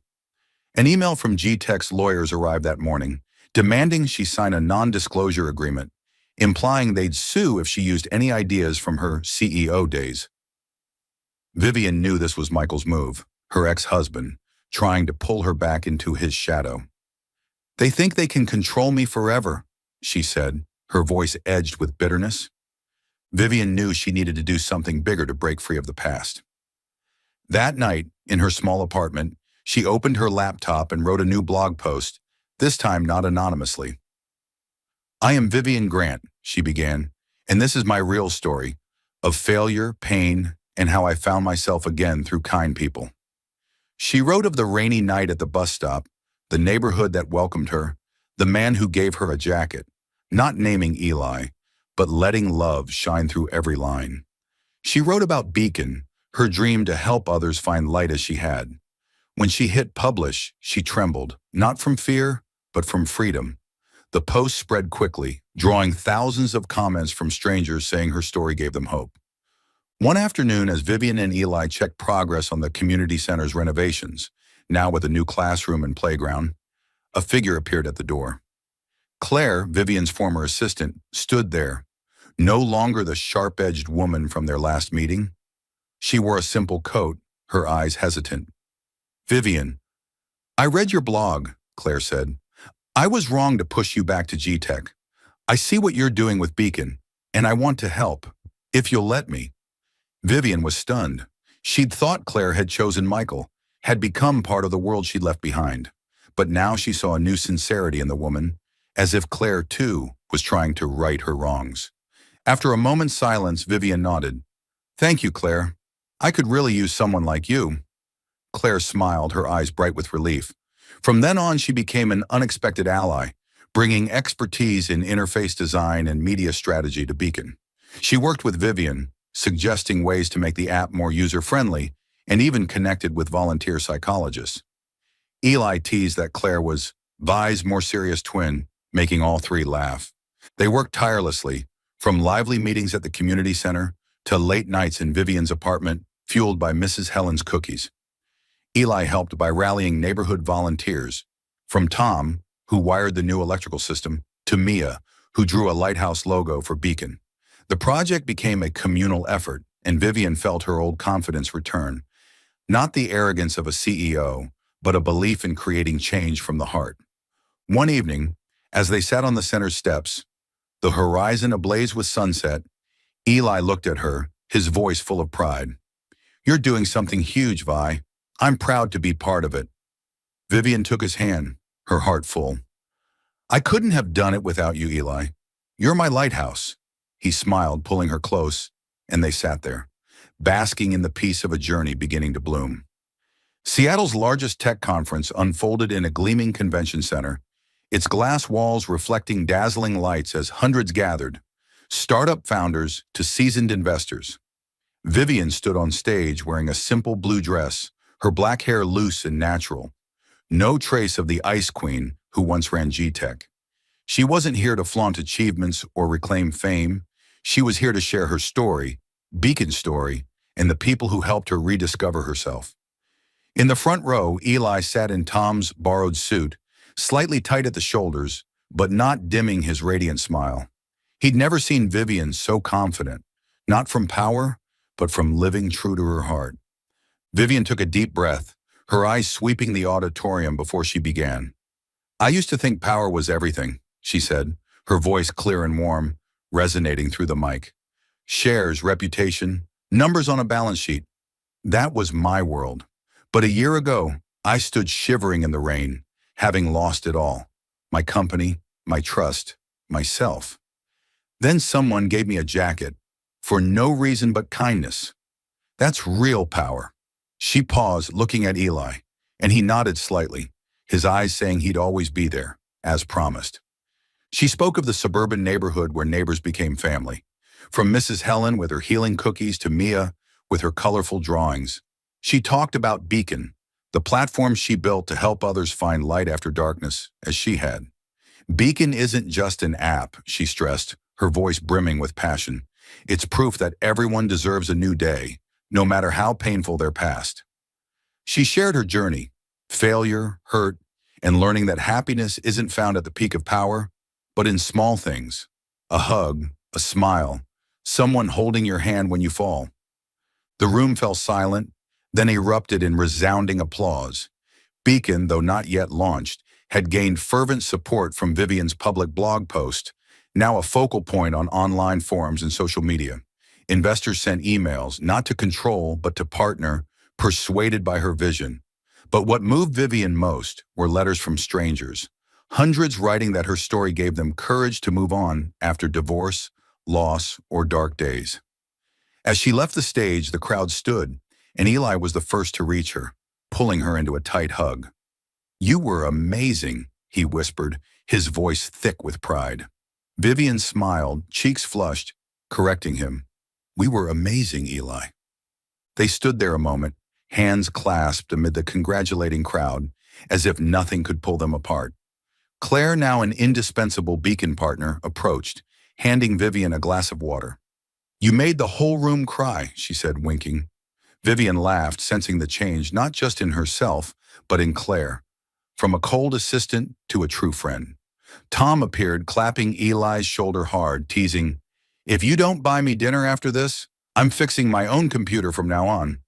An email from G-Tech's lawyers arrived that morning, demanding she sign a non-disclosure agreement, implying they'd sue if she used any ideas from her CEO days. Vivian knew this was Michael's move, her ex-husband, trying to pull her back into his shadow. They think they can control me forever, she said, her voice edged with bitterness. Vivian knew she needed to do something bigger to break free of the past. That night, in her small apartment, she opened her laptop and wrote a new blog post, this time not anonymously. I am Vivian Grant, she began, and this is my real story of failure, pain, and how I found myself again through kind people. She wrote of the rainy night at the bus stop, the neighborhood that welcomed her, the man who gave her a jacket, not naming Eli, but letting love shine through every line. She wrote about Beacon, her dream to help others find light as she had. When she hit publish, she trembled, not from fear, but from freedom. The post spread quickly, drawing thousands of comments from strangers saying her story gave them hope. One afternoon, as Vivian and Eli checked progress on the community center's renovations, now with a new classroom and playground, a figure appeared at the door. Claire, Vivian's former assistant, stood there, no longer the sharp-edged woman from their last meeting. She wore a simple coat, her eyes hesitant. Vivian, I read your blog, Claire said. I was wrong to push you back to G-Tech. I see what you're doing with Beacon, and I want to help, if you'll let me. Vivian was stunned. She'd thought Claire had chosen Michael, had become part of the world she'd left behind. But now she saw a new sincerity in the woman, as if Claire, too, was trying to right her wrongs. After a moment's silence, Vivian nodded. Thank you, Claire. I could really use someone like you. Claire smiled, her eyes bright with relief. From then on, she became an unexpected ally, bringing expertise in interface design and media strategy to Beacon. She worked with Vivian, suggesting ways to make the app more user-friendly, and even connected with volunteer psychologists. Eli teased that Claire was Vi's more serious twin, making all three laugh. They worked tirelessly, from lively meetings at the community center to late nights in Vivian's apartment, fueled by Mrs. Helen's cookies. Eli helped by rallying neighborhood volunteers, from Tom, who wired the new electrical system, to Mia, who drew a lighthouse logo for Beacon. The project became a communal effort, and Vivian felt her old confidence return. Not the arrogance of a CEO, but a belief in creating change from the heart. One evening, as they sat on the center steps, the horizon ablaze with sunset, Eli looked at her, his voice full of pride. You're doing something huge, Vi. I'm proud to be part of it. Vivian took his hand, her heart full. I couldn't have done it without you, Eli. You're my lighthouse. He smiled, pulling her close, and they sat there, basking in the peace of a journey beginning to bloom. Seattle's largest tech conference unfolded in a gleaming convention center, its glass walls reflecting dazzling lights as hundreds gathered, startup founders to seasoned investors. Vivian stood on stage wearing a simple blue dress, her black hair loose and natural. No trace of the Ice Queen who once ran G-Tech. She wasn't here to flaunt achievements or reclaim fame. She was here to share her story, Beacon's story, and the people who helped her rediscover herself. In the front row, Eli sat in Tom's borrowed suit, slightly tight at the shoulders, but not dimming his radiant smile. He'd never seen Vivian so confident, not from power, but from living true to her heart. Vivian took a deep breath, her eyes sweeping the auditorium before she began. I used to think power was everything, she said, her voice clear and warm, resonating through the mic. Shares, reputation, numbers on a balance sheet. That was my world. But a year ago, I stood shivering in the rain, having lost it all. My company, my trust, myself. Then someone gave me a jacket for no reason but kindness. That's real power. She paused, looking at Eli, and he nodded slightly, his eyes saying he'd always be there, as promised. She spoke of the suburban neighborhood where neighbors became family, from Mrs. Helen with her healing cookies to Mia with her colorful drawings. She talked about Beacon, the platform she built to help others find light after darkness, as she had. Beacon isn't just an app, she stressed, her voice brimming with passion. It's proof that everyone deserves a new day, no matter how painful their past. She shared her journey, failure, hurt, and learning that happiness isn't found at the peak of power, but in small things. A hug, a smile, someone holding your hand when you fall. The room fell silent, then erupted in resounding applause. Beacon, though not yet launched, had gained fervent support from Vivian's public blog post, now a focal point on online forums and social media. Investors sent emails, not to control, but to partner, persuaded by her vision. But what moved Vivian most were letters from strangers, hundreds writing that her story gave them courage to move on after divorce, loss, or dark days. As she left the stage, the crowd stood, and Eli was the first to reach her, pulling her into a tight hug. "You were amazing," he whispered, his voice thick with pride. Vivian smiled, cheeks flushed, correcting him. "We were amazing, Eli." They stood there a moment, hands clasped amid the congratulating crowd, as if nothing could pull them apart. Claire, now an indispensable Beacon partner, approached, handing Vivian a glass of water. "You made the whole room cry," she said, winking. Vivian laughed, sensing the change not just in herself, but in Claire. From a cold assistant to a true friend. Tom appeared, clapping Eli's shoulder hard, teasing, "If you don't buy me dinner after this, I'm fixing my own computer from now on."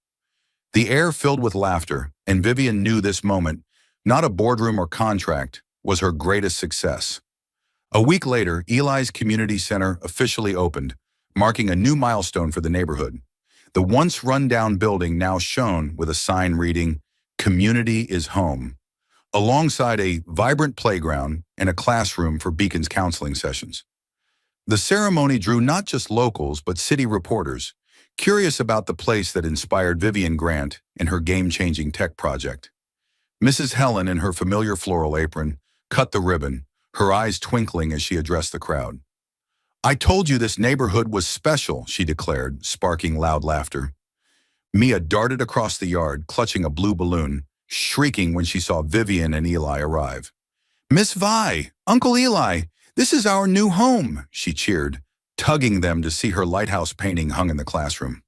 The air filled with laughter, and Vivian knew this moment, not a boardroom or contract, was her greatest success. A week later, Eli's community center officially opened, marking a new milestone for the neighborhood. The once run-down building now shone with a sign reading, "Community is home," alongside a vibrant playground and a classroom for Beacon's counseling sessions. The ceremony drew not just locals, but city reporters, curious about the place that inspired Vivian Grant and her game-changing tech project. Mrs. Helen, in her familiar floral apron, cut the ribbon, her eyes twinkling as she addressed the crowd. "I told you this neighborhood was special," she declared, sparking loud laughter. Mia darted across the yard, clutching a blue balloon, shrieking when she saw Vivian and Eli arrive. "Miss Vi, Uncle Eli, this is our new home," she cheered, tugging them to see her lighthouse painting hung in the classroom.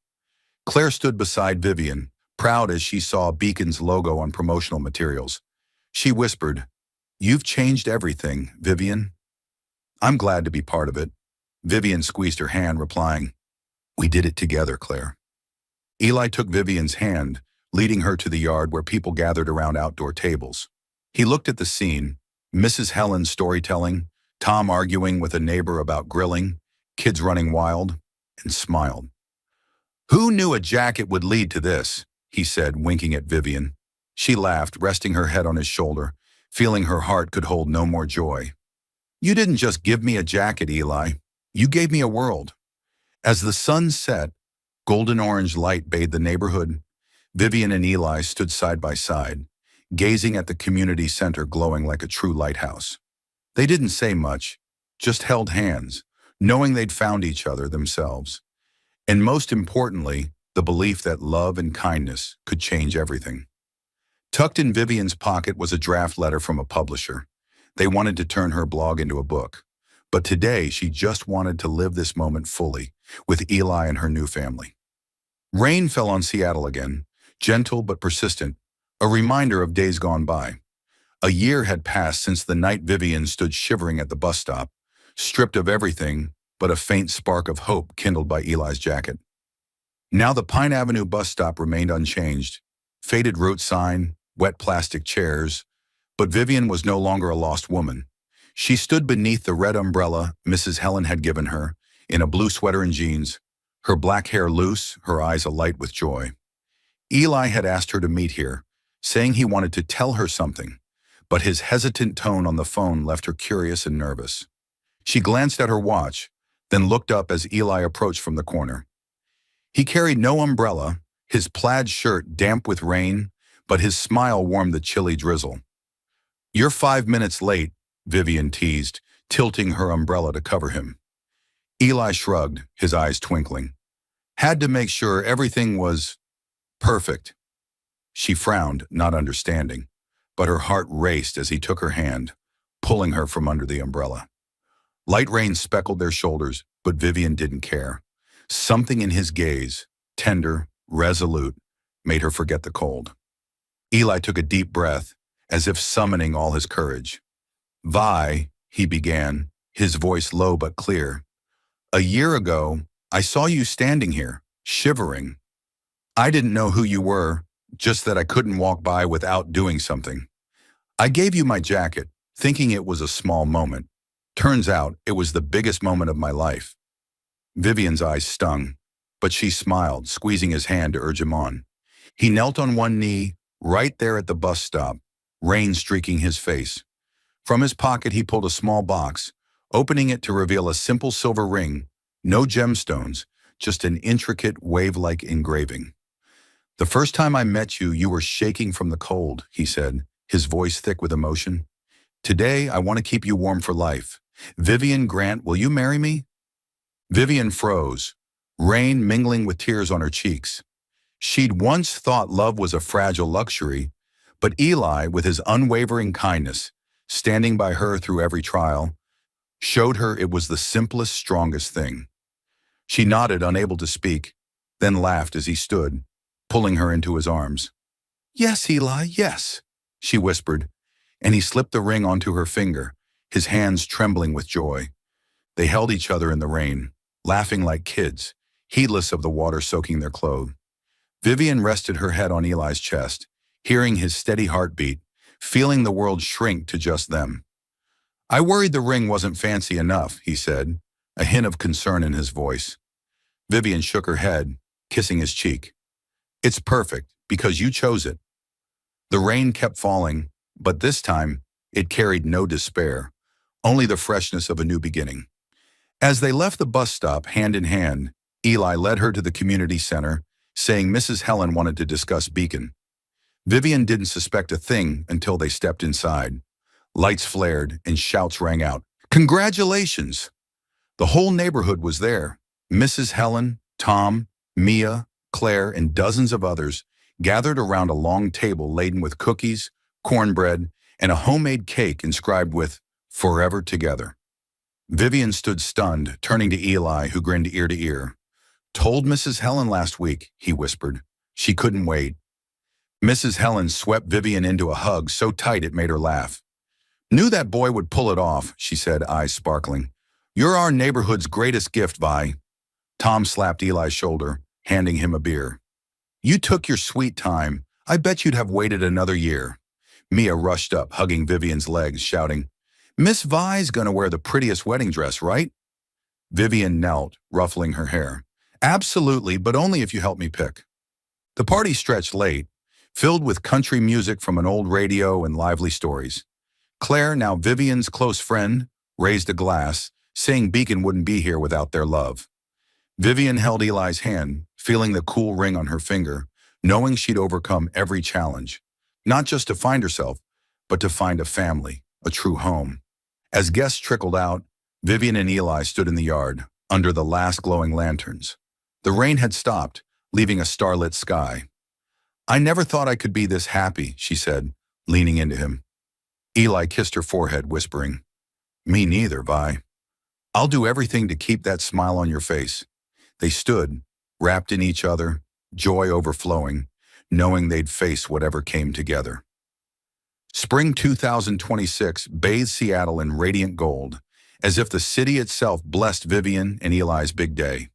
Claire stood beside Vivian, proud as she saw Beacon's logo on promotional materials. She whispered, "You've changed everything, Vivian." "I'm glad to be part of it." Vivian squeezed her hand, replying, "We did it together, Claire." Eli took Vivian's hand, leading her to the yard where people gathered around outdoor tables. He looked at the scene, Mrs. Helen's storytelling, Tom arguing with a neighbor about grilling, kids running wild, and smiled. "Who knew a jacket would lead to this?" he said, winking at Vivian. She laughed, resting her head on his shoulder, feeling her heart could hold no more joy. "You didn't just give me a jacket, Eli. You gave me a world." As the sun set, golden orange light bathed the neighborhood. Vivian and Eli stood side by side, gazing at the community center glowing like a true lighthouse. They didn't say much, just held hands, knowing they'd found each other themselves. And most importantly, the belief that love and kindness could change everything. Tucked in Vivian's pocket was a draft letter from a publisher. They wanted to turn her blog into a book. But today, she just wanted to live this moment fully, with Eli and her new family. Rain fell on Seattle again, gentle but persistent, a reminder of days gone by. A year had passed since the night Vivian stood shivering at the bus stop, stripped of everything but a faint spark of hope kindled by Eli's jacket. Now the Pine Avenue bus stop remained unchanged, faded route sign, wet plastic chairs, but Vivian was no longer a lost woman. She stood beneath the red umbrella Mrs. Helen had given her, in a blue sweater and jeans, her black hair loose, her eyes alight with joy. Eli had asked her to meet here, saying he wanted to tell her something, but his hesitant tone on the phone left her curious and nervous. She glanced at her watch, then looked up as Eli approached from the corner. He carried no umbrella, his plaid shirt damp with rain, but his smile warmed the chilly drizzle. "You're 5 minutes late," Vivian teased, tilting her umbrella to cover him. Eli shrugged, his eyes twinkling. "Had to make sure everything was perfect." She frowned, not understanding, but her heart raced as he took her hand, pulling her from under the umbrella. Light rain speckled their shoulders, but Vivian didn't care. Something in his gaze, tender, resolute, made her forget the cold. Eli took a deep breath, as if summoning all his courage. "Vi," he began, his voice low but clear. "A year ago, I saw you standing here, shivering. I didn't know who you were, just that I couldn't walk by without doing something. I gave you my jacket, thinking it was a small moment. Turns out it was the biggest moment of my life." Vivian's eyes stung, but she smiled, squeezing his hand to urge him on. He knelt on one knee, right there at the bus stop, rain streaking his face. From his pocket he pulled a small box, opening it to reveal a simple silver ring, no gemstones, just an intricate wave-like engraving. "The first time I met you, you were shaking from the cold," he said, his voice thick with emotion. "Today, I want to keep you warm for life. Vivian Grant, will you marry me?" Vivian froze, rain mingling with tears on her cheeks. She'd once thought love was a fragile luxury, but Eli, with his unwavering kindness, standing by her through every trial, showed her it was the simplest, strongest thing. She nodded, unable to speak, then laughed as he stood, pulling her into his arms. "Yes, Eli, yes," she whispered, and he slipped the ring onto her finger, his hands trembling with joy. They held each other in the rain, laughing like kids, heedless of the water soaking their clothes. Vivian rested her head on Eli's chest, hearing his steady heartbeat, feeling the world shrink to just them. "I worried the ring wasn't fancy enough," he said, a hint of concern in his voice. Vivian shook her head, kissing his cheek. "It's perfect, because you chose it." The rain kept falling, but this time it carried no despair, only the freshness of a new beginning. As they left the bus stop hand in hand, Eli led her to the community center, saying Mrs. Helen wanted to discuss Beacon. Vivian didn't suspect a thing until they stepped inside. Lights flared and shouts rang out, "Congratulations!" The whole neighborhood was there. Mrs. Helen, Tom, Mia, Claire, and dozens of others gathered around a long table laden with cookies, cornbread, and a homemade cake inscribed with "Forever Together." Vivian stood stunned, turning to Eli, who grinned ear to ear. "Told Mrs. Helen last week," he whispered. She couldn't wait. Mrs. Helen swept Vivian into a hug so tight it made her laugh. "Knew that boy would pull it off," she said, eyes sparkling. "You're our neighborhood's greatest gift, Vi." Tom slapped Eli's shoulder, handing him a beer. "You took your sweet time. I bet you'd have waited another year." Mia rushed up, hugging Vivian's legs, shouting, "Miss Vi's gonna wear the prettiest wedding dress, right?" Vivian knelt, ruffling her hair. "Absolutely, but only if you help me pick." The party stretched late, filled with country music from an old radio and lively stories. Claire, now Vivian's close friend, raised a glass, saying Beacon wouldn't be here without their love. Vivian held Eli's hand, feeling the cool ring on her finger, knowing she'd overcome every challenge, not just to find herself, but to find a family, a true home. As guests trickled out, Vivian and Eli stood in the yard, under the last glowing lanterns. The rain had stopped, leaving a starlit sky. "I never thought I could be this happy," she said, leaning into him. Eli kissed her forehead, whispering, "Me neither, Vi. I'll do everything to keep that smile on your face." They stood, wrapped in each other, joy overflowing, knowing they'd face whatever came together. Spring 2026 bathed Seattle in radiant gold, as if the city itself blessed Vivian and Eli's big day.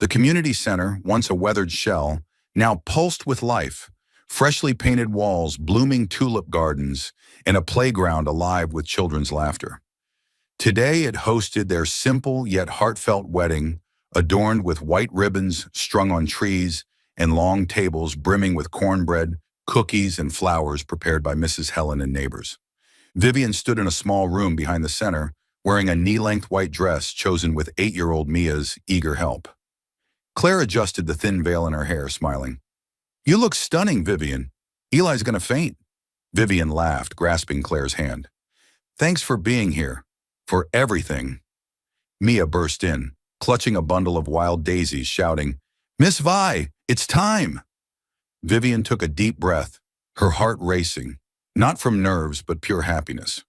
The community center, once a weathered shell, now pulsed with life, freshly painted walls, blooming tulip gardens, and a playground alive with children's laughter. Today it hosted their simple yet heartfelt wedding, adorned with white ribbons strung on trees and long tables brimming with cornbread, cookies, and flowers prepared by Mrs. Helen and neighbors. Vivian stood in a small room behind the center, wearing a knee-length white dress chosen with 8-year-old Mia's eager help. Claire adjusted the thin veil in her hair, smiling. "You look stunning, Vivian. Eli's gonna faint." Vivian laughed, grasping Claire's hand. "Thanks for being here. For everything." Mia burst in, clutching a bundle of wild daisies, shouting, "Miss Vi, it's time!" Vivian took a deep breath, her heart racing, not from nerves but pure happiness.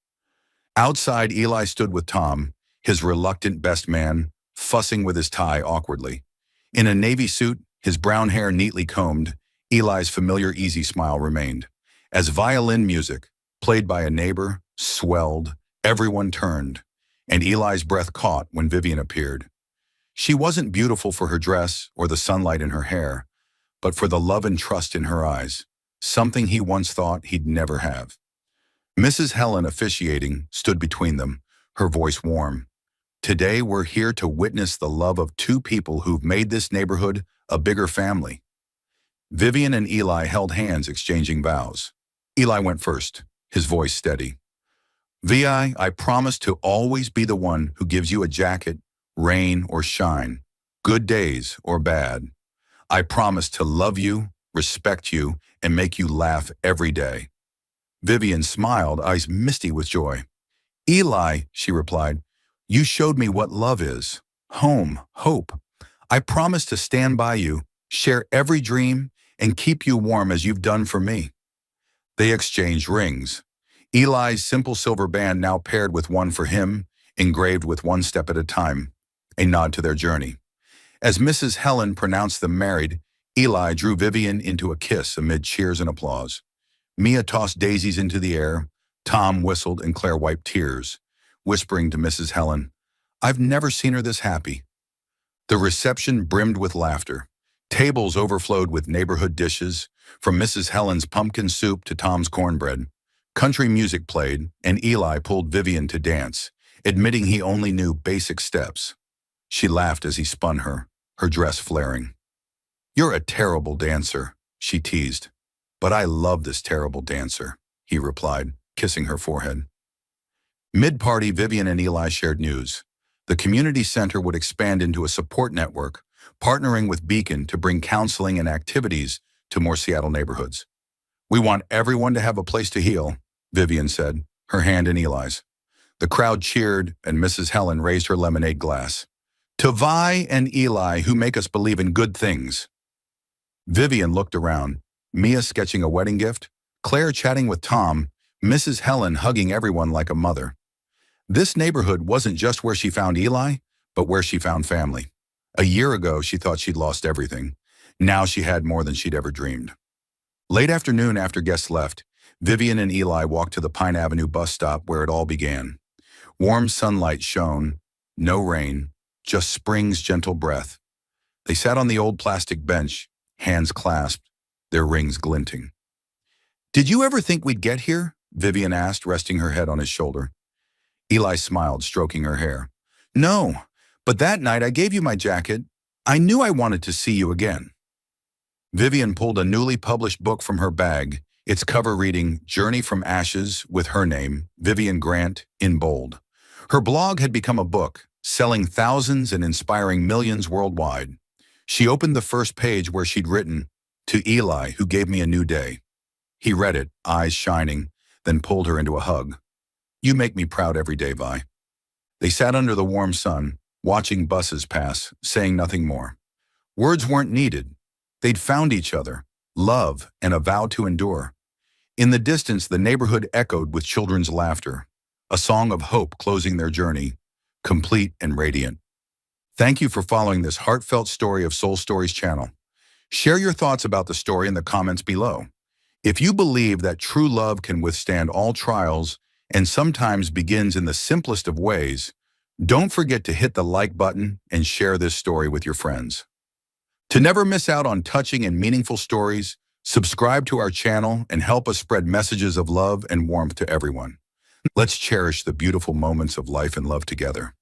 Outside, Eli stood with Tom, his reluctant best man, fussing with his tie awkwardly. In a navy suit, his brown hair neatly combed, Eli's familiar easy smile remained. As violin music, played by a neighbor, swelled, everyone turned, and Eli's breath caught when Vivian appeared. She wasn't beautiful for her dress or the sunlight in her hair, but for the love and trust in her eyes, something he once thought he'd never have. Mrs. Helen, officiating, stood between them, her voice warm. "Today we're here to witness the love of two people who've made this neighborhood a bigger family." Vivian and Eli held hands, exchanging vows. Eli went first, his voice steady. "Vi, I promise to always be the one who gives you a jacket, rain or shine, good days or bad. I promise to love you, respect you, and make you laugh every day." Vivian smiled, eyes misty with joy. "Eli," she replied, "you showed me what love is. Home, hope. I promise to stand by you, share every dream, and keep you warm as you've done for me." They exchanged rings. Eli's simple silver band now paired with one for him, engraved with "one step at a time," a nod to their journey. As Mrs. Helen pronounced them married, Eli drew Vivian into a kiss amid cheers and applause. Mia tossed daisies into the air, Tom whistled, and Claire wiped tears, whispering to Mrs. Helen, "I've never seen her this happy." The reception brimmed with laughter. Tables overflowed with neighborhood dishes, from Mrs. Helen's pumpkin soup to Tom's cornbread. Country music played, and Eli pulled Vivian to dance, admitting he only knew basic steps. She laughed as he spun her, her dress flaring. "You're a terrible dancer," she teased. "But I love this terrible dancer," he replied, kissing her forehead. Mid-party, Vivian and Eli shared news. The community center would expand into a support network, partnering with Beacon to bring counseling and activities to more Seattle neighborhoods. "We want everyone to have a place to heal," Vivian said, her hand in Eli's. The crowd cheered, and Mrs. Helen raised her lemonade glass. "To Vi and Eli, who make us believe in good things." Vivian looked around, Mia sketching a wedding gift, Claire chatting with Tom, Mrs. Helen hugging everyone like a mother. This neighborhood wasn't just where she found Eli, but where she found family. A year ago, she thought she'd lost everything. Now she had more than she'd ever dreamed. Late afternoon, after guests left, Vivian and Eli walked to the Pine Avenue bus stop where it all began. Warm sunlight shone, no rain, just spring's gentle breath. They sat on the old plastic bench, hands clasped, their rings glinting. "Did you ever think we'd get here?" Vivian asked, resting her head on his shoulder. Eli smiled, stroking her hair. "No, but that night I gave you my jacket. I knew I wanted to see you again." Vivian pulled a newly published book from her bag, its cover reading "Journey from Ashes" with her name, Vivian Grant, in bold. Her blog had become a book, selling thousands and inspiring millions worldwide. She opened the first page where she'd written, "To Eli, who gave me a new day." He read it, eyes shining, then pulled her into a hug. "You make me proud every day, Vi." They sat under the warm sun, watching buses pass, saying nothing more. Words weren't needed. They'd found each other, love, and a vow to endure. In the distance, the neighborhood echoed with children's laughter, a song of hope closing their journey, complete and radiant. Thank you for following this heartfelt story of Soul Stories channel. Share your thoughts about the story in the comments below. If you believe that true love can withstand all trials and sometimes begins in the simplest of ways, don't forget to hit the like button and share this story with your friends. To never miss out on touching and meaningful stories, subscribe to our channel and help us spread messages of love and warmth to everyone. Let's cherish the beautiful moments of life and love together.